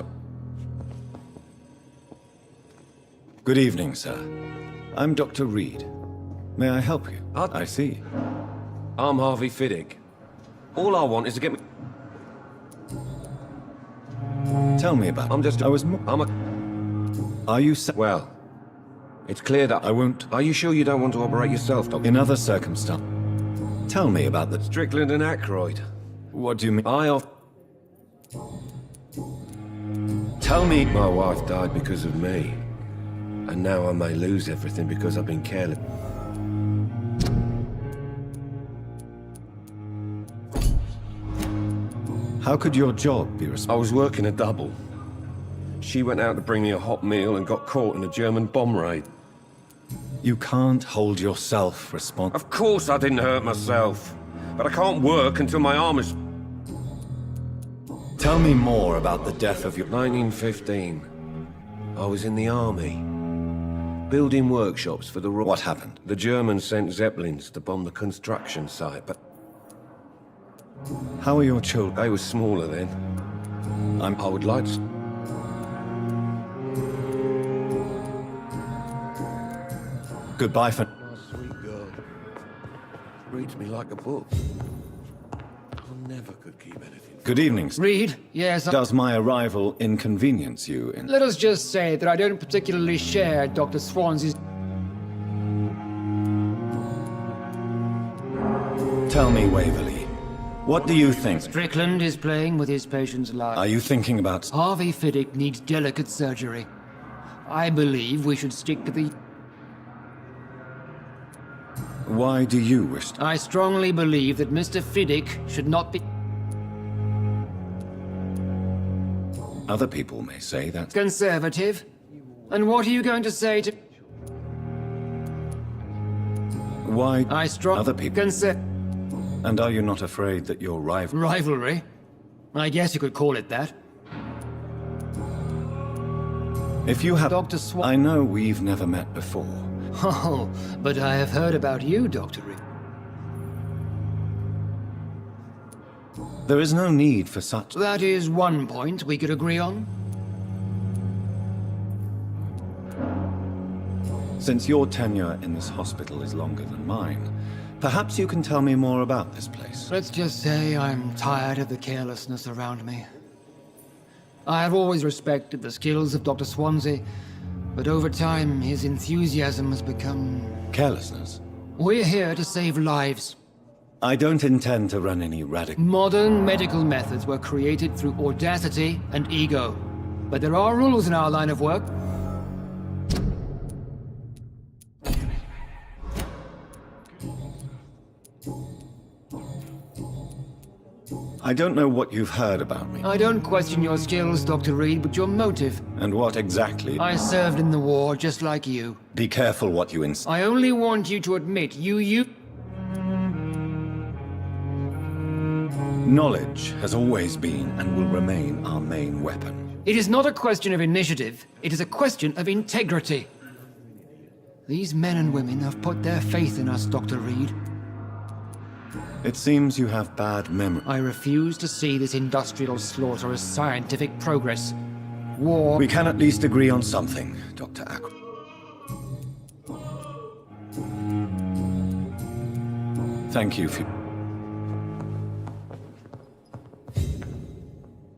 Good evening, sir. I'm Dr. Reed. May I help you? I see. I'm Harvey Fiddick. All I want is to get me... Tell me about... Are you... Well, it's clear that... I won't... Are you sure you don't want to operate yourself, Doctor? In other circumstances. Tell me about the... Strickland and Ackroyd. What do you mean? Tell me... My wife died because of me. And now I may lose everything because I've been careless. How could your job be responsible? I was working a double. She went out to bring me a hot meal and got caught in a German bomb raid. You can't hold yourself responsible. Of course I didn't hurt myself. But I can't work until my arm is... Tell me more about the death of your... 1915. I was in the army. Building workshops for the... What happened? The Germans sent Zeppelins to bomb the construction site, but... How are your children? They were smaller then. I would like to... Goodbye for... My sweet girl. Reads me like a book. I never could keep anything. Good evening, sir. Reed, yes... Does my arrival inconvenience you in... Let us just say that I don't particularly share Dr. Swansea's... Tell me, Waverly, what do you think? Strickland is playing with his patient's life. Are you thinking about... Harvey Fiddick needs delicate surgery. I believe we should stick to the... Why do you wish to... I strongly believe that Mr. Fiddick should not be... Other people may say that... Conservative? And what are you going to say to... Why... Other people... And are you not afraid that your rival... Rivalry? I guess you could call it that. If you have... Dr. Swan... I know we've never met before. Oh, but I have heard about you, Dr. Reed. There is no need for such... That is one point we could agree on. Since your tenure in this hospital is longer than mine, perhaps you can tell me more about this place. Let's just say I'm tired of the carelessness around me. I have always respected the skills of Dr. Swansea, but over time his enthusiasm has become... Carelessness? We're here to save lives. I don't intend to run any radical... Modern medical methods were created through audacity and ego. But there are rules in our line of work. I don't know what you've heard about me. I don't question your skills, Dr. Reed, but your motive. And what exactly? I served in the war, just like you. Be careful what you I only want you to admit you... Knowledge has always been and will remain our main weapon. It is not a question of initiative. It is a question of integrity. These men and women have put their faith in us, Dr. Reed. It seems you have bad memory. I refuse to see this industrial slaughter as scientific progress. War... We can at least agree on something, Dr. Ackroyd. Thank you for...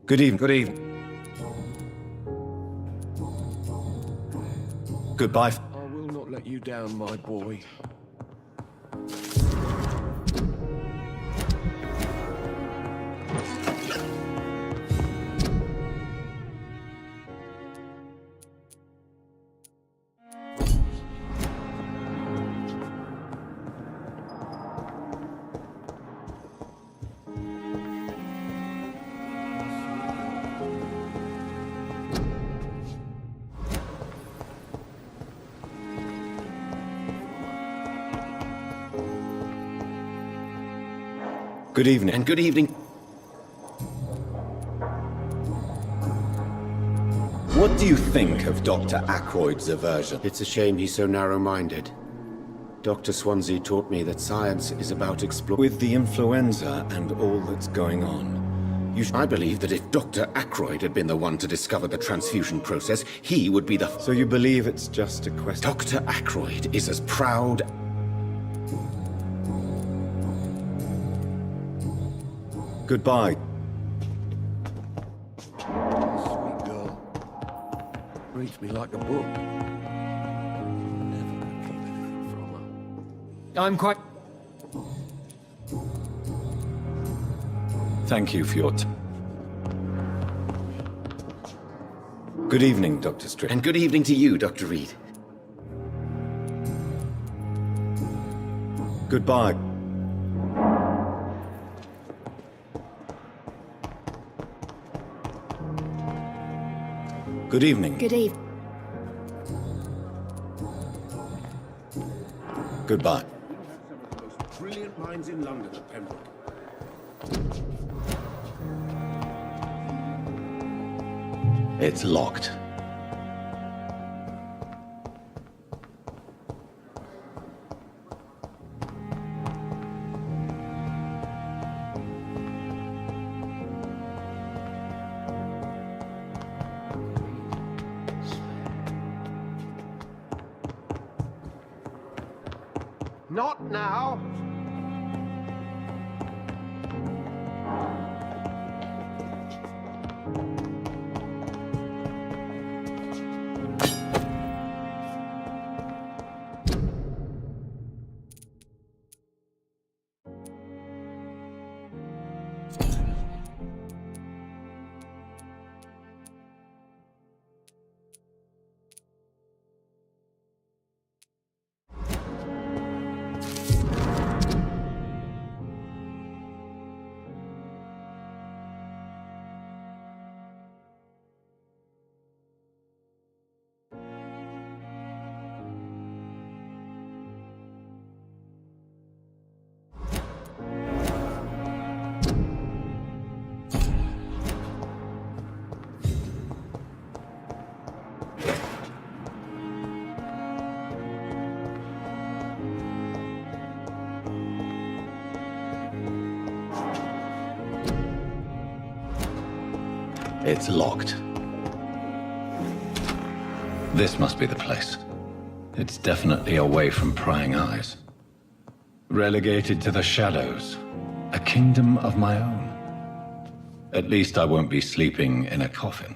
Good evening. Good evening. Goodbye. I will not let you down, my boy. Good evening. And good evening. What do you think of Dr. Ackroyd's aversion? It's a shame he's so narrow-minded. Dr. Swansea taught me that science is about exploring... With the influenza and all that's going on, I believe that if Dr. Ackroyd had been the one to discover the transfusion process, he would be the... So you believe it's just a question... Dr. Ackroyd is as proud... Goodbye. Sweet girl. Reads me like a book. Never gonna keep anything from her. I'm quite... Thank you for your Good evening, Dr. Strick. And good evening to you, Dr. Reed. Goodbye. Good evening. Good evening. Goodbye. Some of the most brilliant minds in London at Pembroke. It's locked. Not now! It's locked. This must be the place. It's definitely away from prying eyes. Relegated to the shadows. A kingdom of my own. At least I won't be sleeping in a coffin.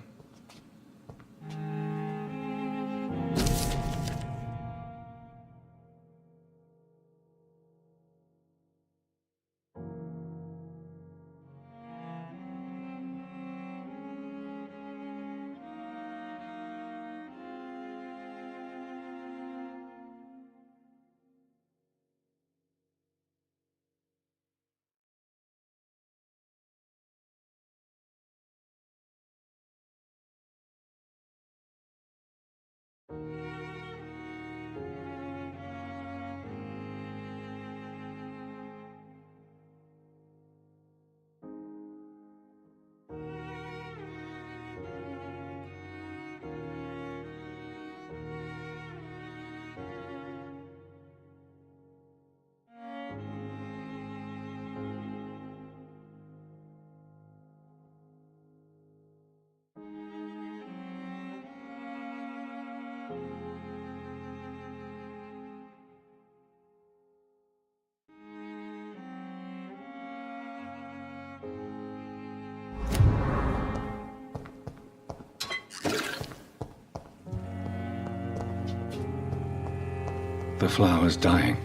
The flower's dying.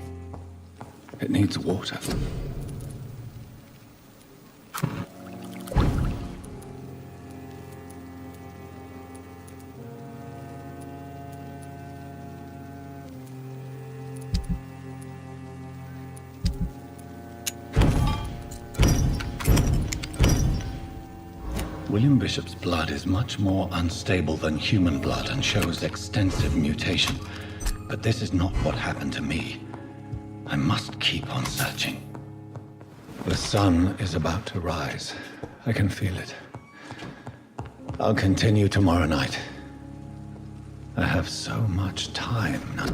It needs water. William Bishop's blood is much more unstable than human blood and shows extensive mutation. But this is not what happened to me. I must keep on searching. The sun is about to rise. I can feel it. I'll continue tomorrow night. I have so much time now.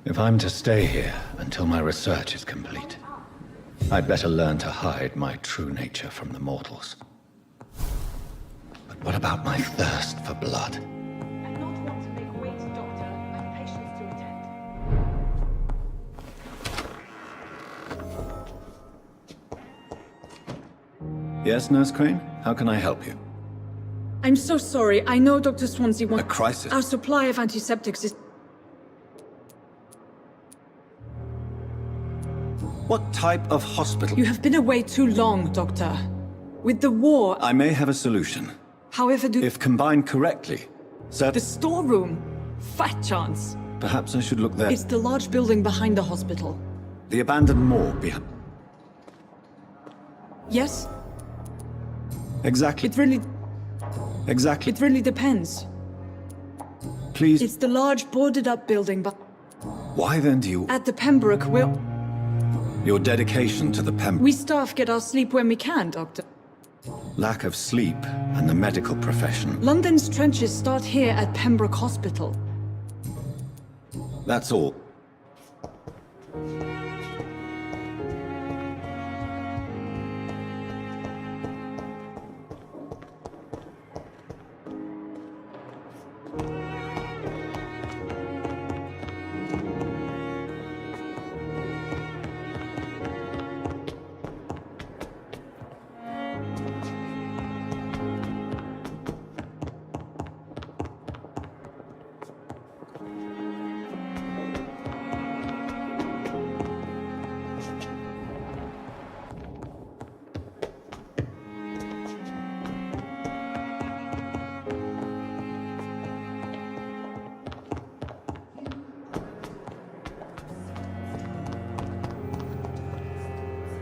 If I'm to stay here until my research is complete, I'd better learn to hide my true nature from the mortals. But what about my thirst for blood? I not want to make wait, Doctor. I have patients to attend. Yes, Nurse Crane? How can I help you? I'm so sorry. I know Dr. Swansea wants... A crisis? Our supply of antiseptics is... What type of hospital? You have been away too long, Doctor. With the war... I may have a solution. However, If combined correctly, sir... The storeroom. Fat chance. Perhaps I should look there. It's the large building behind the hospital. The abandoned morgue behind... Yes? Exactly. It really... Exactly. It really depends. Please... It's the large boarded-up building, but... Why then do you... At the Pembroke, Your dedication to the Pembroke... we staff get our sleep when we can, Doctor. Lack of sleep and the medical profession. London's trenches start here at Pembroke Hospital. That's all.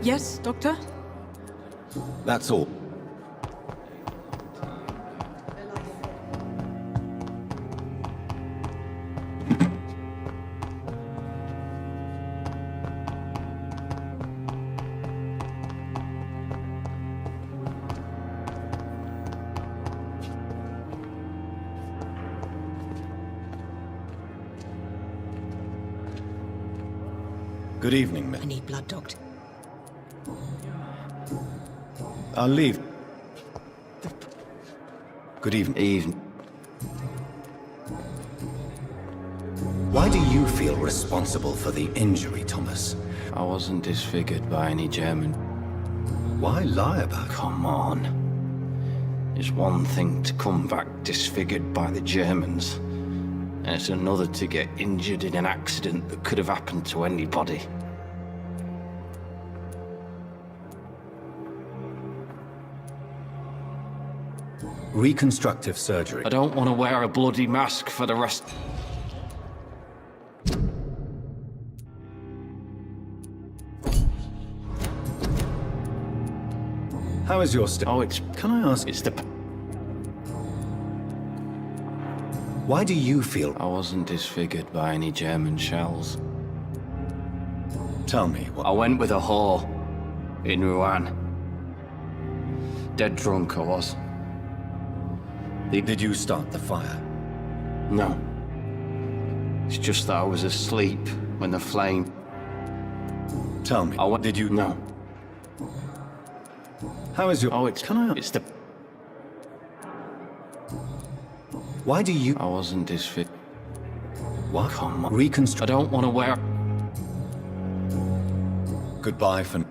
Yes, Doctor? That's all. Good evening, Miss. I need blood, Doctor. I'll leave. Good evening. Why do you feel responsible for the injury, Thomas? I wasn't disfigured by any German. Why lie about it? Come on. It's one thing to come back disfigured by the Germans, and it's another to get injured in an accident that could have happened to anybody. Reconstructive surgery. I don't want to wear a bloody mask for the rest. How is your Oh, it's... Can I ask? It's the... Why do you feel... I wasn't disfigured by any German shells. Tell me what... I went with a whore in Rouen. Dead drunk I was. Did you start the fire? No. It's just that I was asleep when the flame... Tell me, did you... No. How is your... Oh, it's... Can I... It's the... Why do you... I wasn't disfigured. What? Come on. Reconstruct... I don't want to wear... Goodbye for...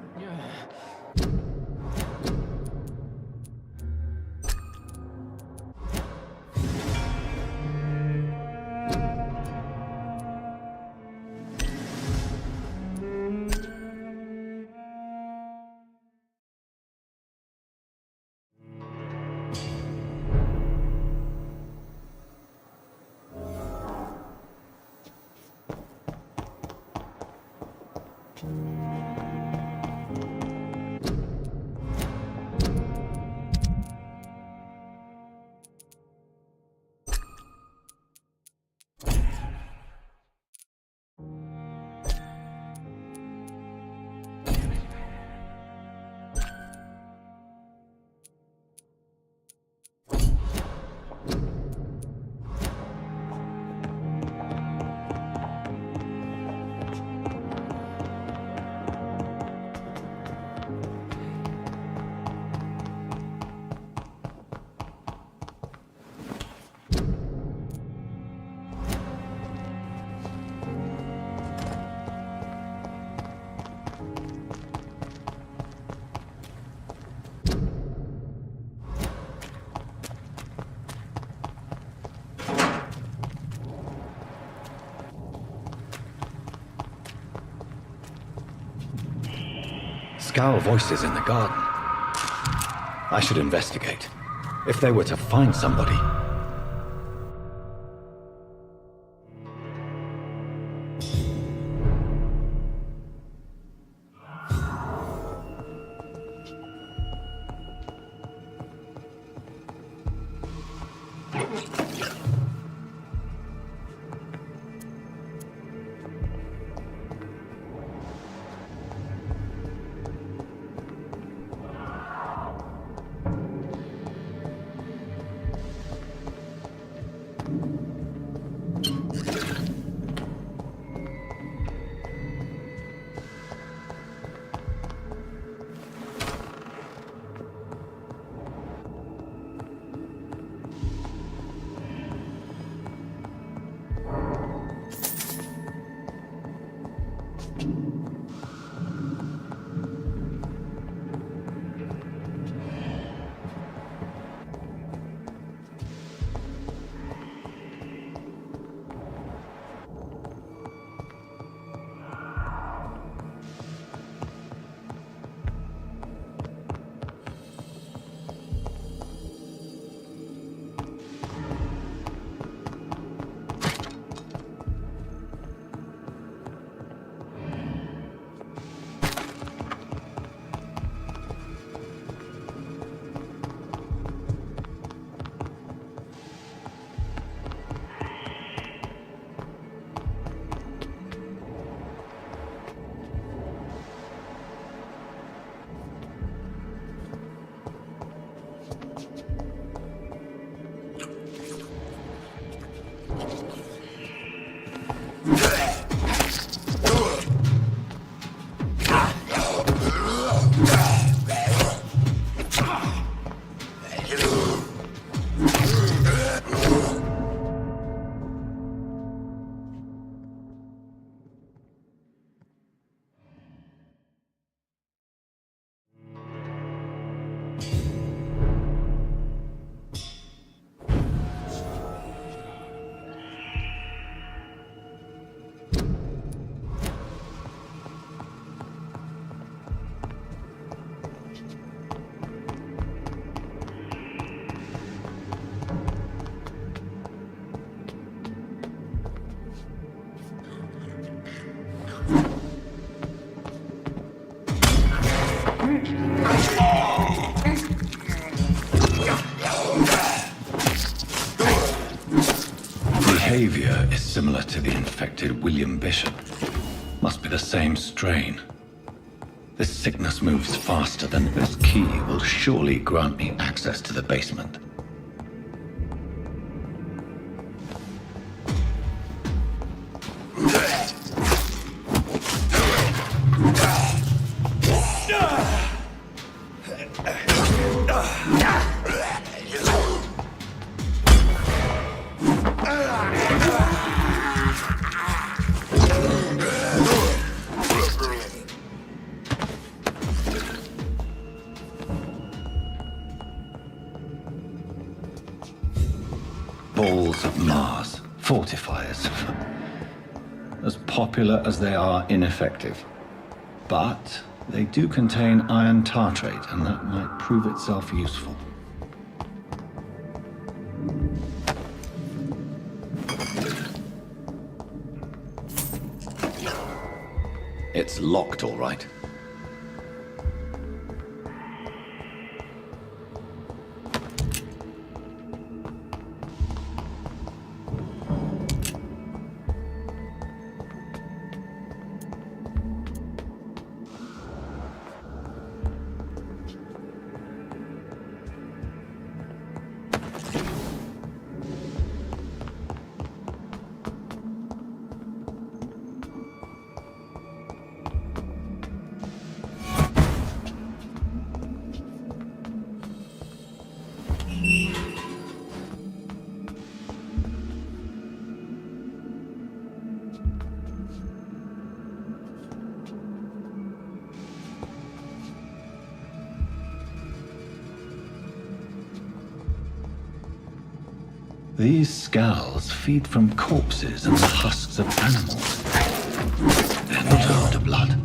Scowl voices in the garden. I should investigate. If they were to find somebody... is similar to the infected William Bishop. Must be the same strain. This sickness moves faster than this key will surely grant me access to the basement. Balls of Mars, fortifiers. As popular as they are ineffective. But they do contain iron tartrate, and that might prove itself useful. It's locked, all right. These scowls feed from corpses and the husks of animals. They're not after blood.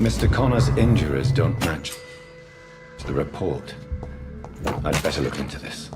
Mr. Connor's injuries don't match the report. I'd better look into this.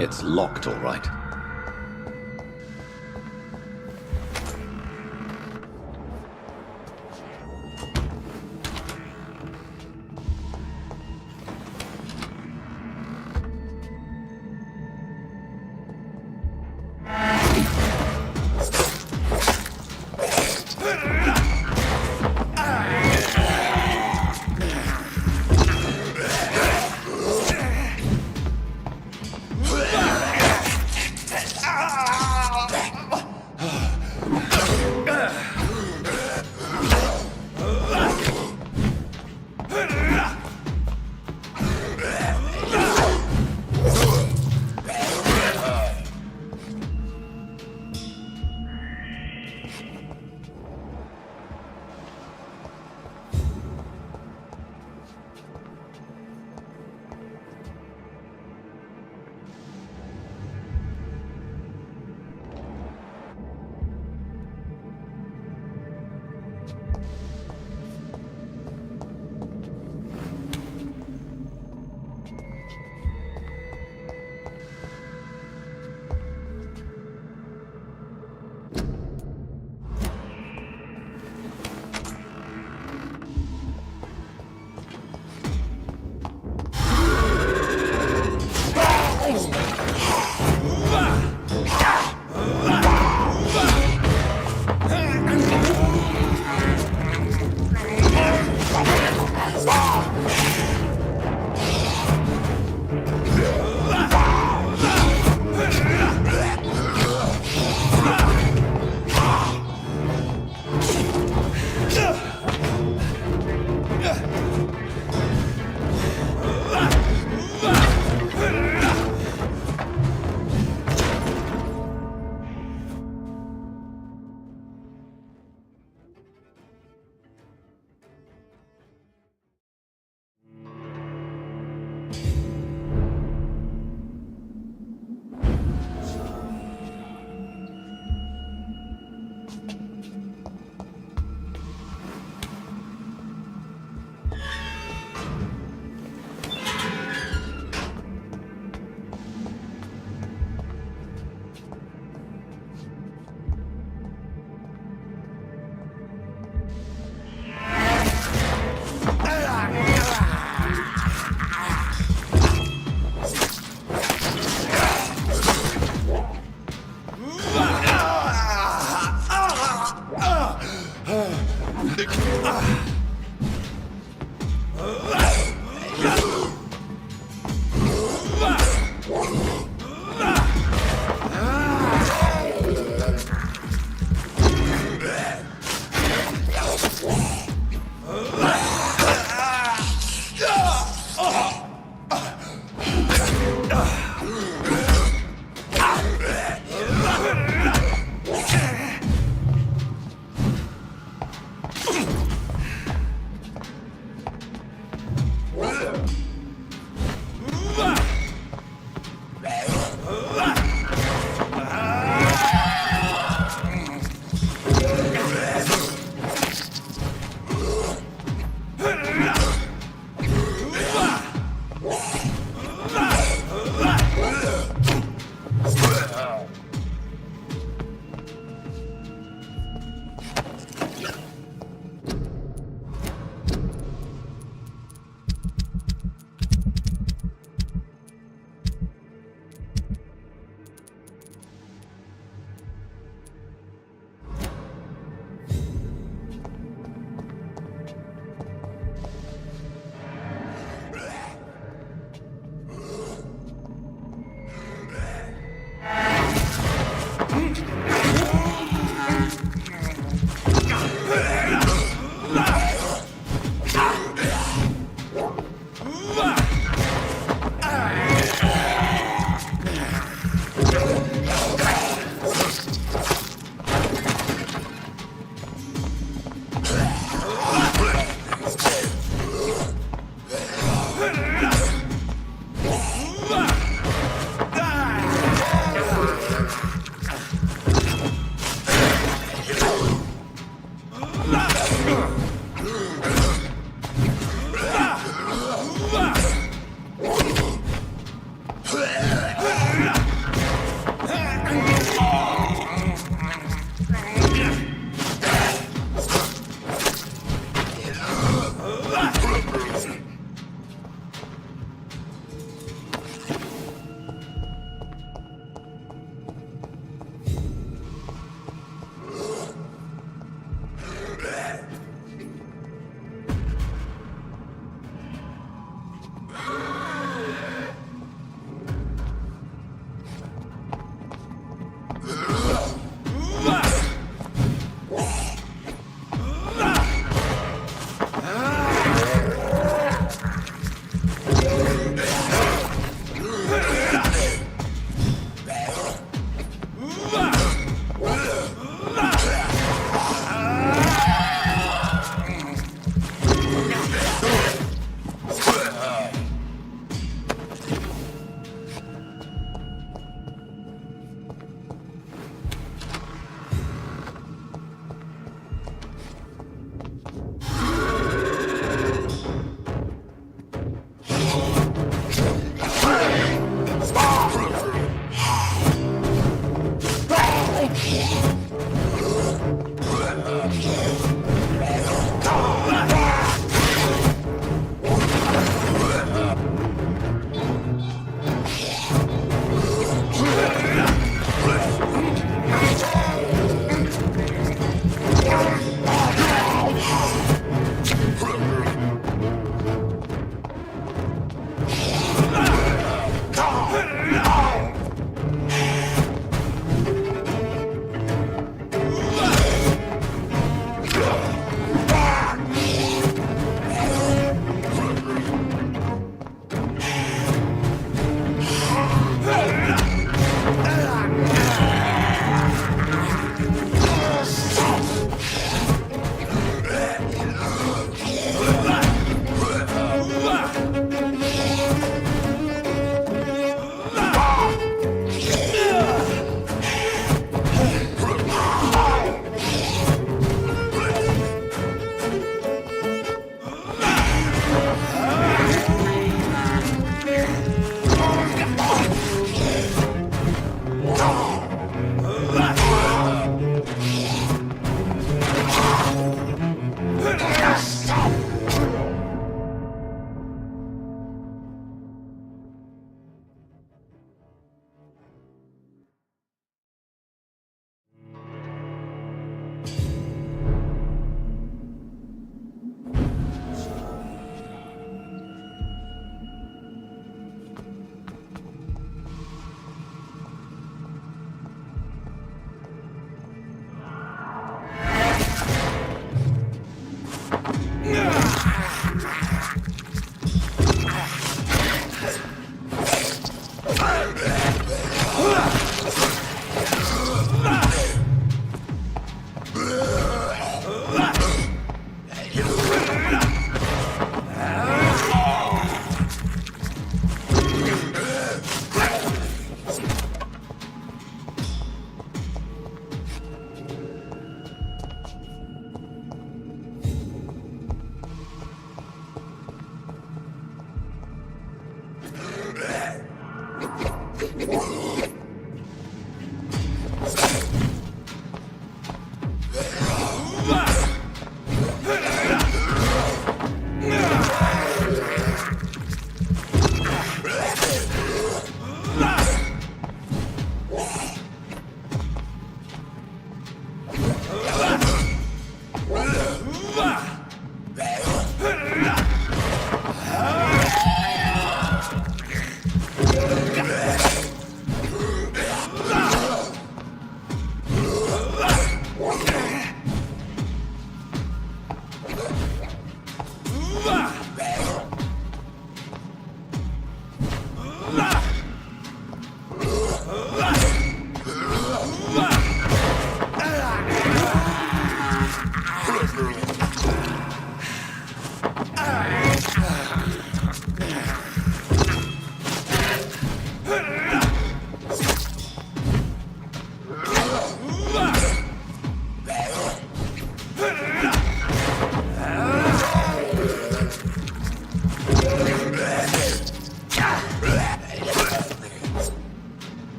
It's locked, all right.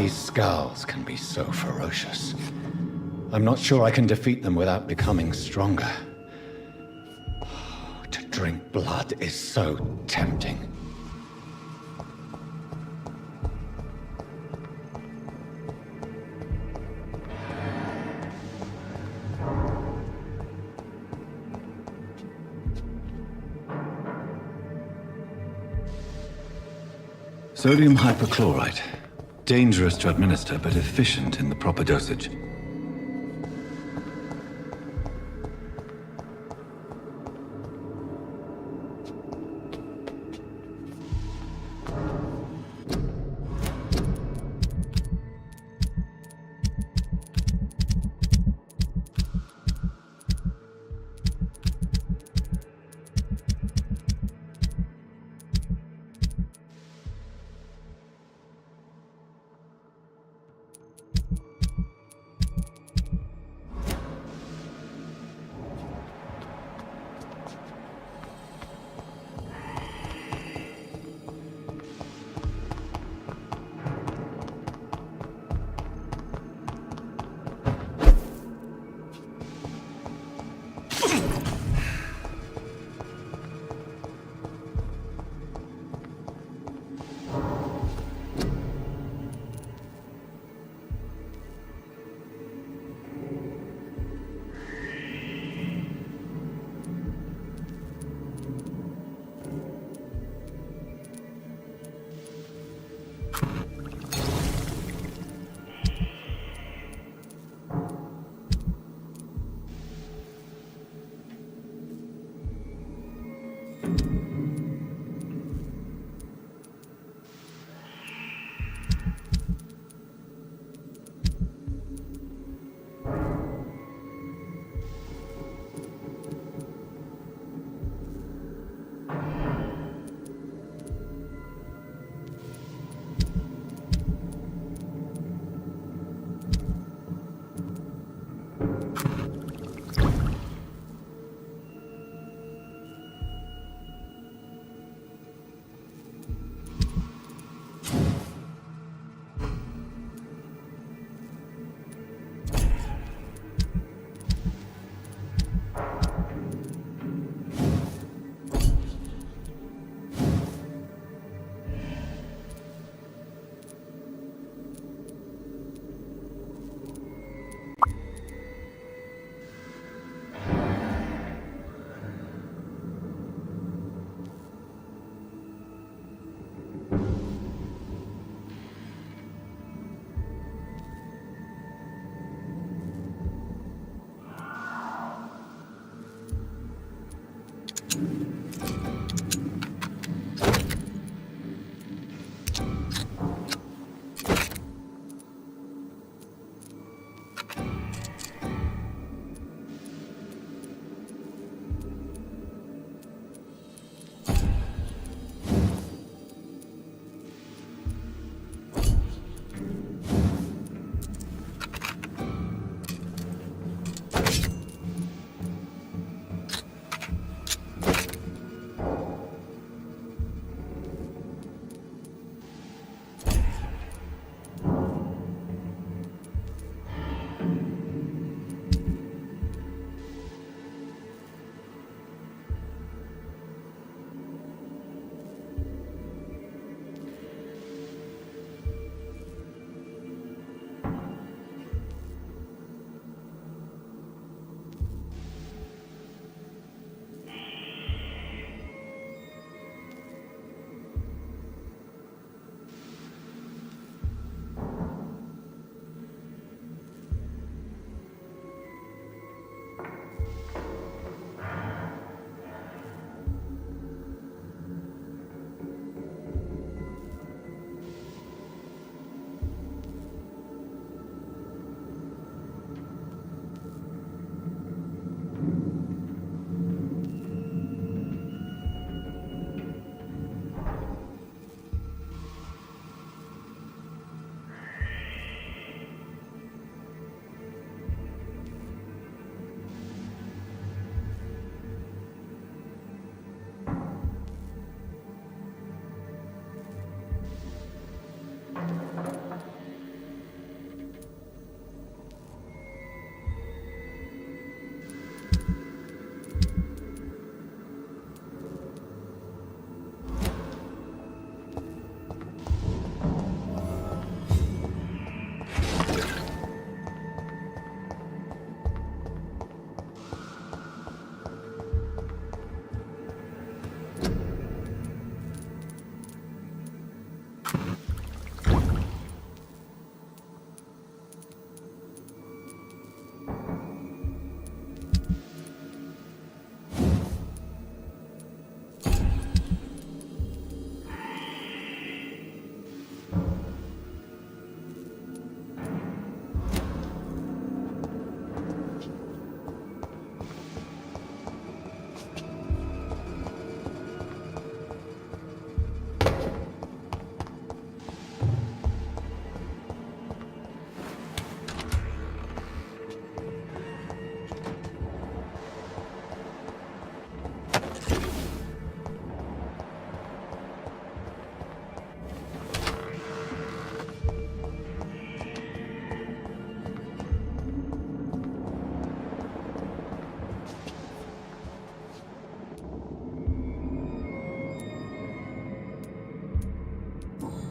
Skulls can be so ferocious. I'm not sure I can defeat them without becoming stronger. To drink blood is so tempting. Sodium hypochlorite. Dangerous to administer, but efficient in the proper dosage.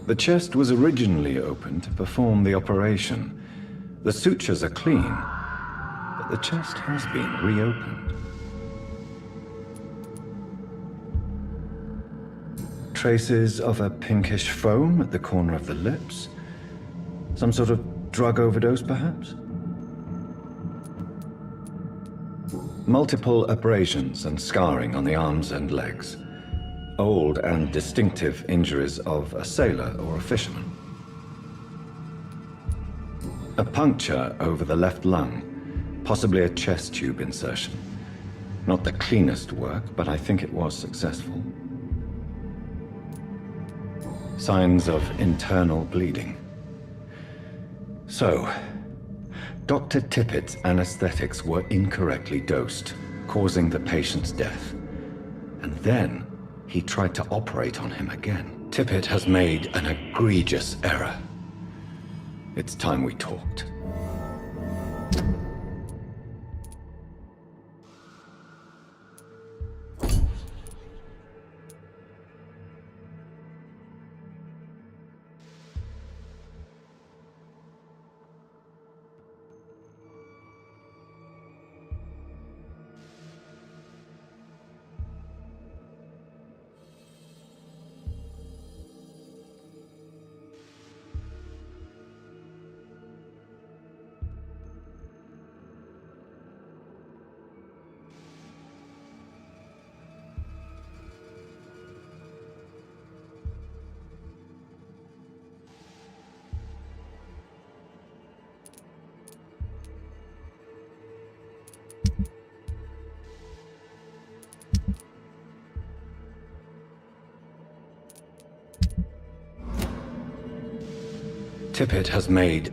The chest was originally opened to perform the operation. The sutures are clean, but the chest has been reopened. Traces of a pinkish foam at the corner of the lips. Some sort of drug overdose, perhaps? Multiple abrasions and scarring on the arms and legs. Old and distinctive injuries of a sailor or a fisherman. A puncture over the left lung, possibly a chest tube insertion. Not the cleanest work, but I think it was successful. Signs of internal bleeding. So, Dr. Tippett's anesthetics were incorrectly dosed, causing the patient's death. And then he tried to operate on him again. Tippett has made an egregious error. It's time we talked. Tippett has made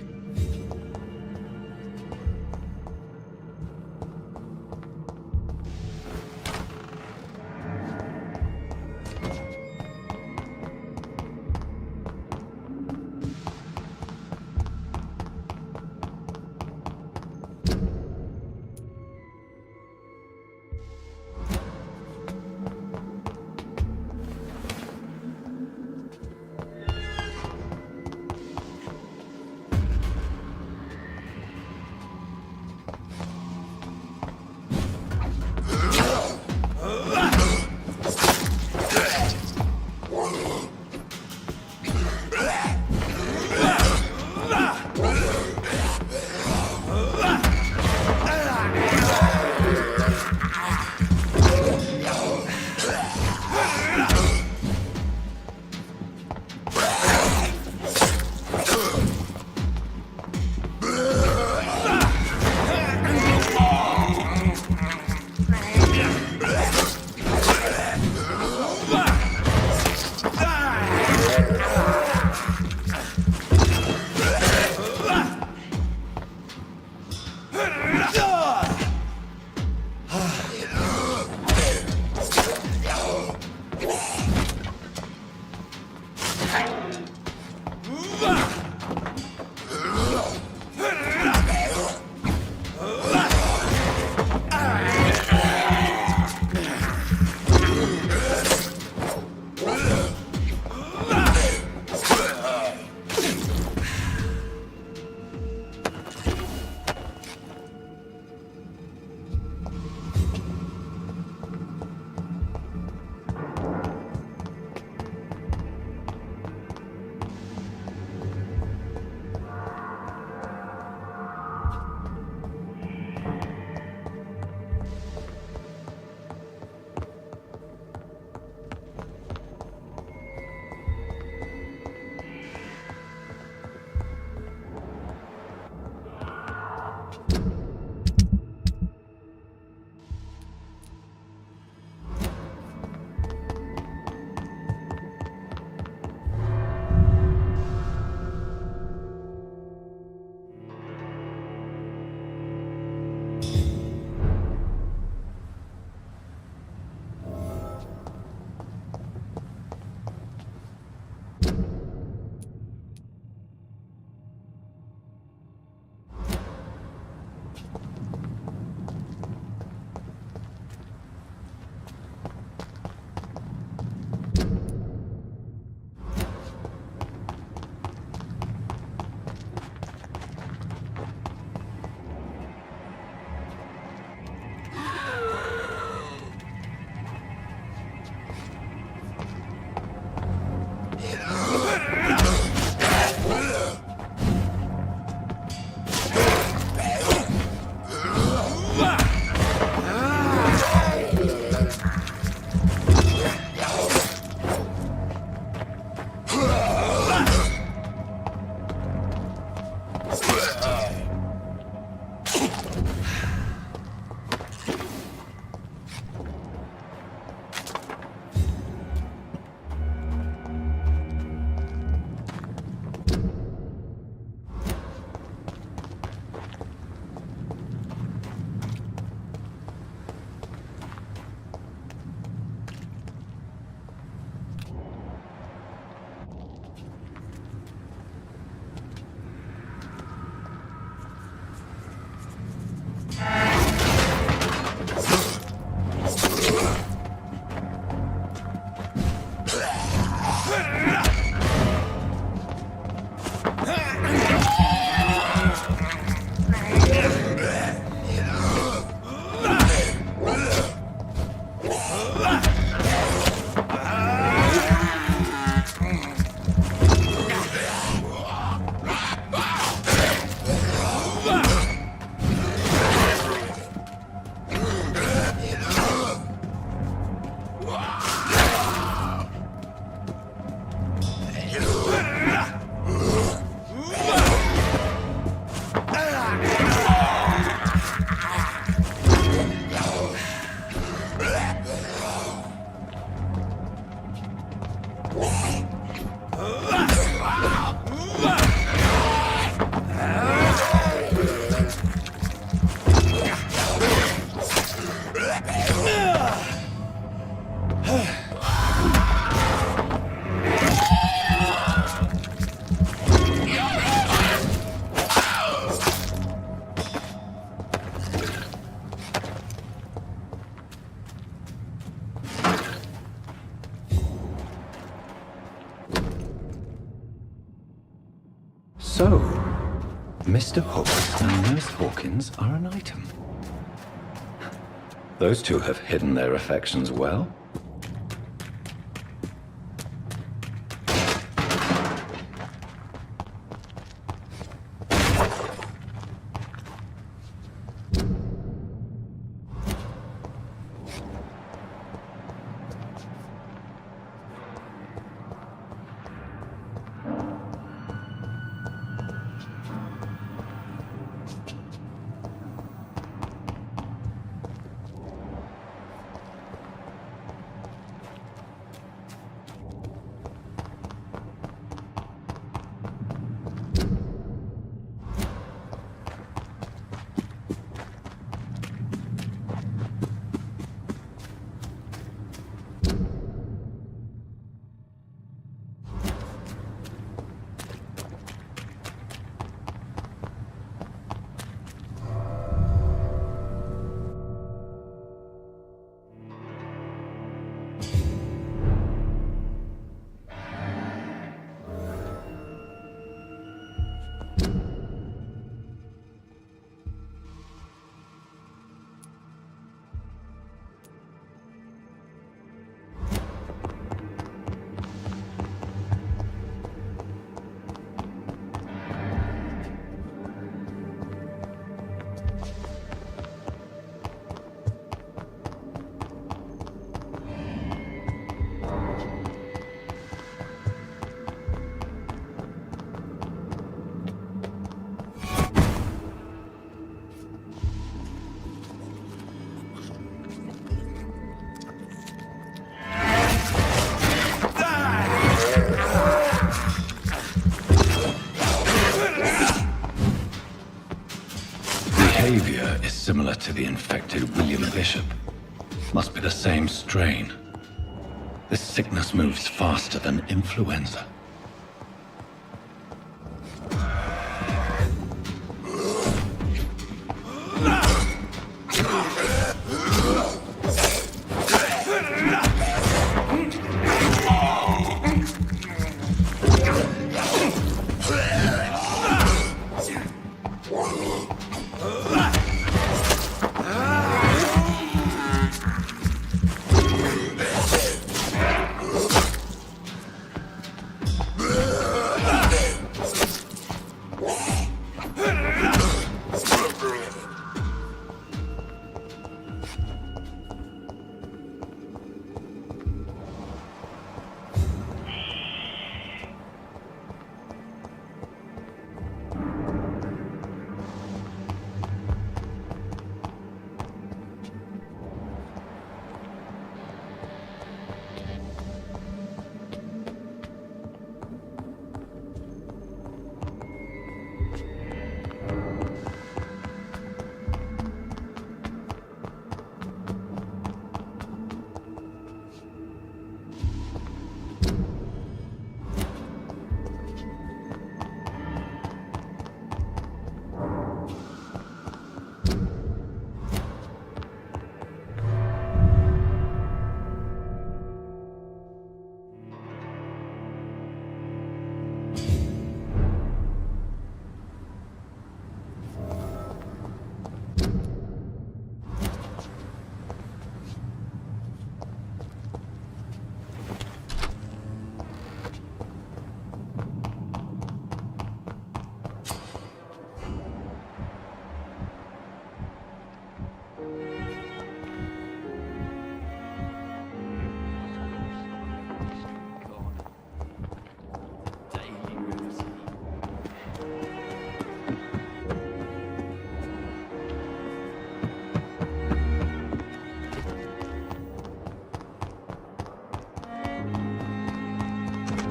So, Mr. Hook and Nurse Hawkins are an item. Those two have hidden their affections well. temperature is similar to the infected William Bishop. Must be the same strain. This sickness moves faster than influenza.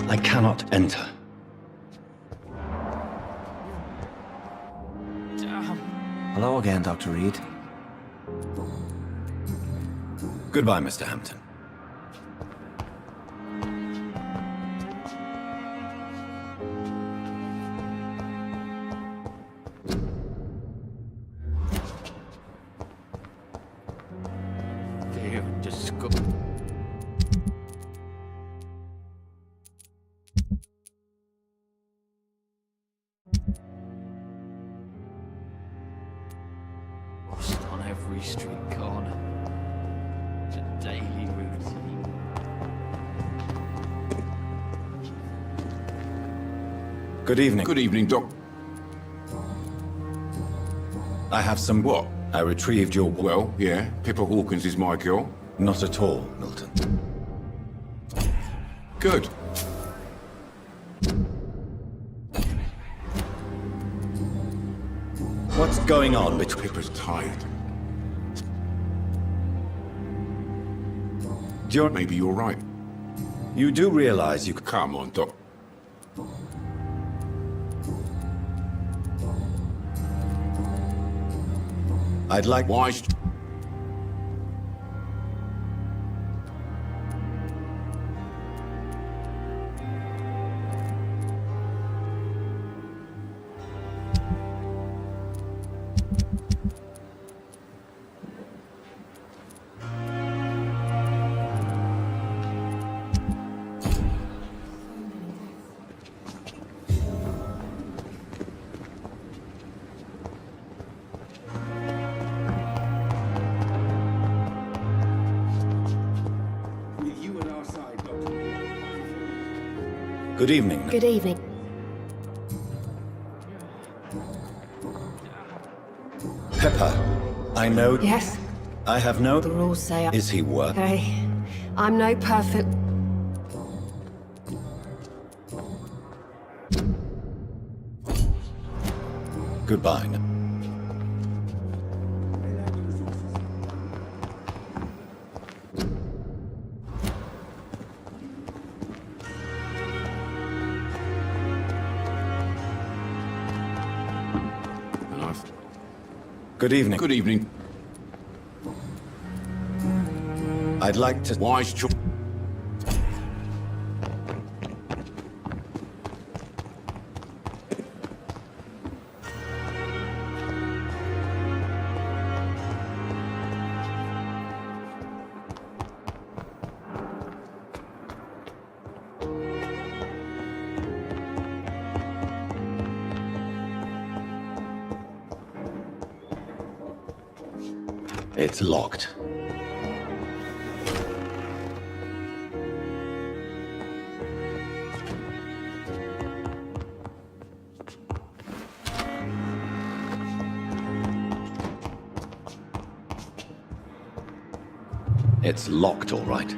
I cannot enter. Hello again, Dr. Reed. Goodbye, Mr. Hampton. They're disgusting. Lost on every street corner. It's a daily routine. Good evening. Good evening, Doc. I have some... What? I retrieved your... Well, yeah, Pippa Hawkins is my girl. Not at all, Milton. Good. What's going on between... Pippa's tired. Maybe you're right. You do realize you... Come on, Doc. I'd like... Why... Good evening. Good evening. Pepper, I know... Yes? I have no... The rules say... Is he worth... Hey, I'm no perfect... Goodbye. Good evening. Good evening. I'd like to... Wise choice. It's locked. It's locked, all right.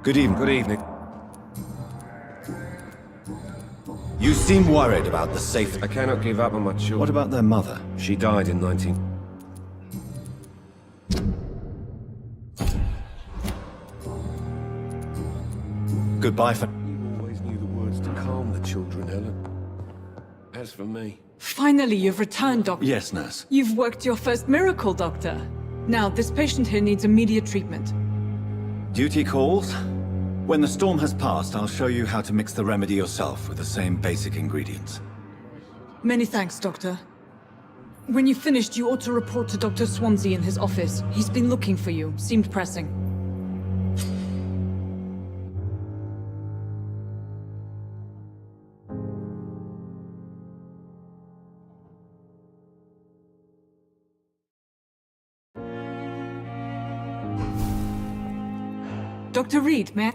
Good evening. Good evening. You seem worried about the safety. I cannot give up on my children. What about their mother? She died in 19... Goodbye for... You always knew the words to calm the children, Helen. As for me... Finally, you've returned, Doctor. Yes, nurse. You've worked your first miracle, Doctor. Now, this patient here needs immediate treatment. Duty calls? When the storm has passed, I'll show you how to mix the remedy yourself with the same basic ingredients. Many thanks, Doctor. When you've finished, you ought to report to Dr. Swansea in his office. He's been looking for you. Seemed pressing. Dr. Reed, may I...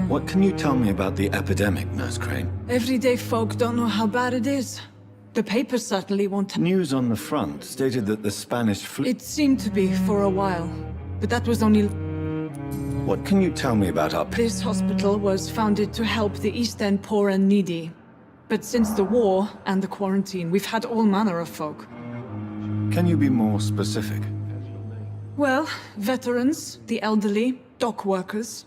What can you tell me about the epidemic, Nurse Crane? Everyday folk don't know how bad it is. The papers certainly won't... News on the front stated that the Spanish flu... It seemed to be for a while, but that was only... What can you tell me about our... This hospital was founded to help the East End poor and needy. But since the war and the quarantine, we've had all manner of folk. Can you be more specific? Well, veterans, the elderly, dock workers.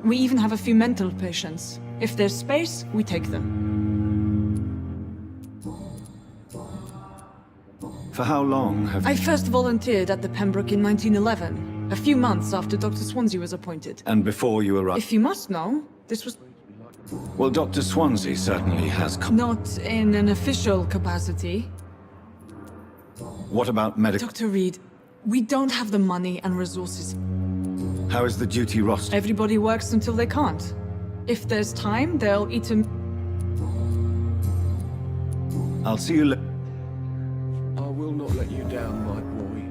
We even have a few mental patients. If there's space, we take them. For how long have you... I first volunteered at the Pembroke in 1911, a few months after Dr. Swansea was appointed. And before you arrived... If you must know, this was... Well, Dr. Swansea certainly has... Not in an official capacity. What about medical... Dr. Reed, we don't have the money and resources. How is the duty roster? Everybody works until they can't. If there's time, they'll eat a... I'll see you later. I will not let you down, my boy.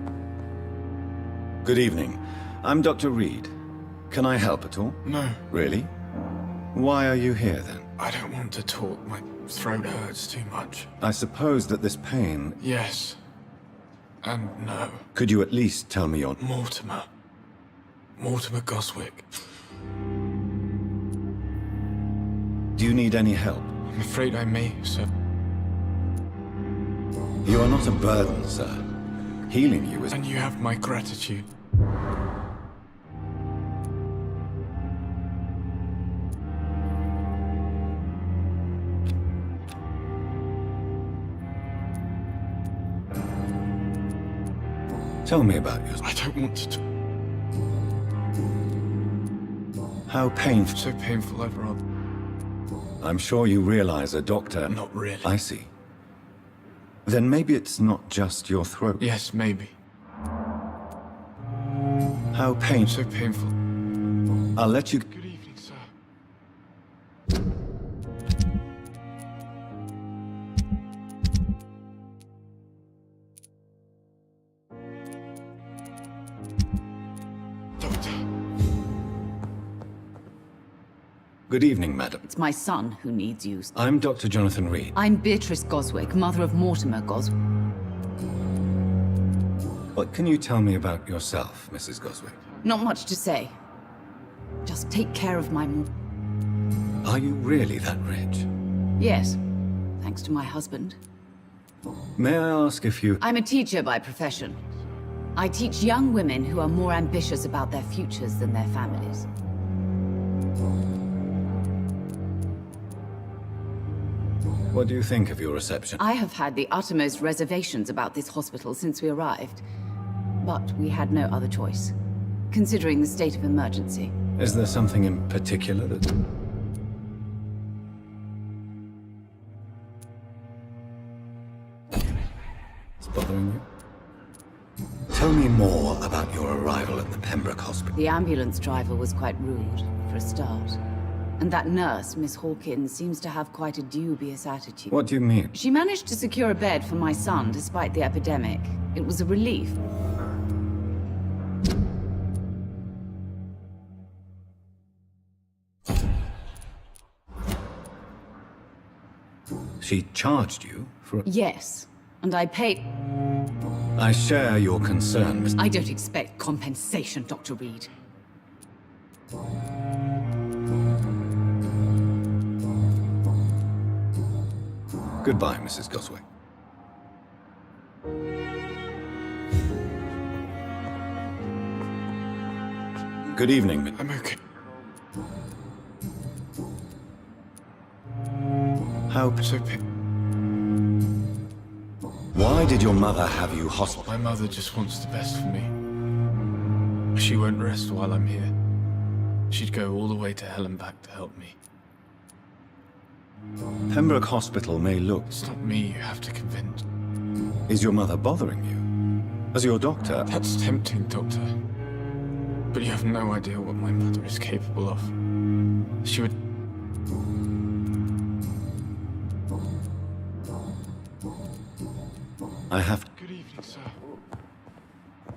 Good evening. I'm Dr. Reed. Can I help at all? No. Really? Why are you here, then? I don't want to talk. My throat hurts too much. I suppose that this pain... Yes. And no. Could you at least tell me your... Mortimer. Mortimer Goswick. Do you need any help? I'm afraid I may, sir. You are not a burden, sir. Healing you is... And you have my gratitude. Tell me about yours. I don't want to... How painful... So painful, I'd rather... I'm sure you realize a doctor... Not really. I see. Then maybe it's not just your throat. Yes, maybe. How painful... So painful. I'll let you... Good evening, sir. Good evening, madam. It's my son who needs you. I'm Dr. Jonathan Reed. I'm Beatrice Goswick, mother of Mortimer Goswick. What can you tell me about yourself, Mrs. Goswick? Not much to say. Just take care of my... Are you really that rich? Yes, thanks to my husband. May I ask if you... I'm a teacher by profession. I teach young women who are more ambitious about their futures than their families. What do you think of your reception? I have had the uttermost reservations about this hospital since we arrived. But we had no other choice, considering the state of emergency. Is there something in particular that... is bothering you? Tell me more about your arrival at the Pembroke Hospital. The ambulance driver was quite rude, for a start. And that nurse, Miss Hawkins, seems to have quite a dubious attitude. What do you mean? She managed to secure a bed for my son despite the epidemic. It was a relief. She charged you for... Yes, and I paid... I share your concern, Mr. I don't expect compensation, Dr. Reed. Goodbye, Mrs. Goswick. Good evening. I'm okay. How... So... Why did your mother have you hospitalized? My mother just wants the best for me. She won't rest while I'm here. She'd go all the way to hell and back to help me. Pembroke Hospital may look... It's not me you have to convince. Is your mother bothering you? As your doctor... That's tempting, Doctor. But you have no idea what my mother is capable of. She would... I have... Good evening, sir.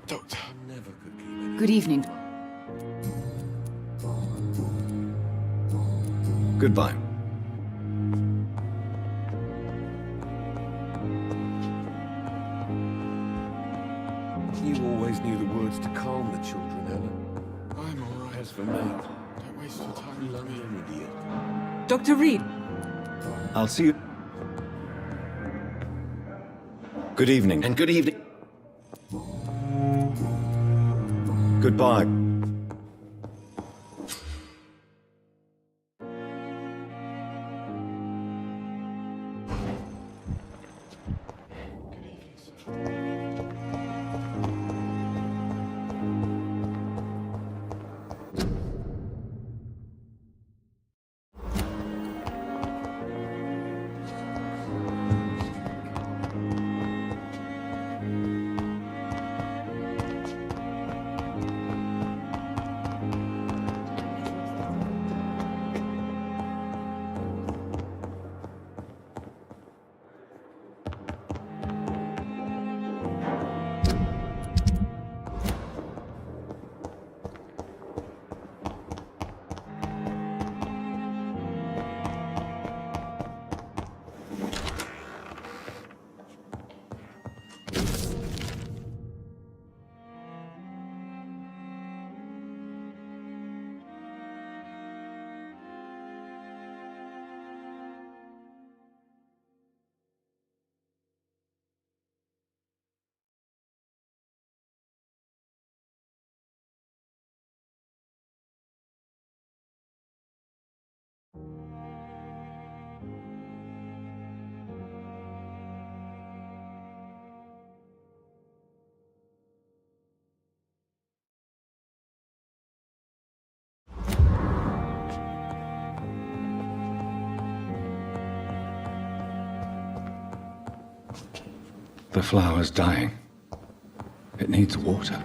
Doctor. Never could keep it. Good evening. Goodbye. You always knew the words to calm the children, Helen. I'm all right. As for me, Don't waste your time with me. an idiot. Dr. Reed, I'll see you... Good evening. And good evening. Goodbye. The flower's dying. It needs water.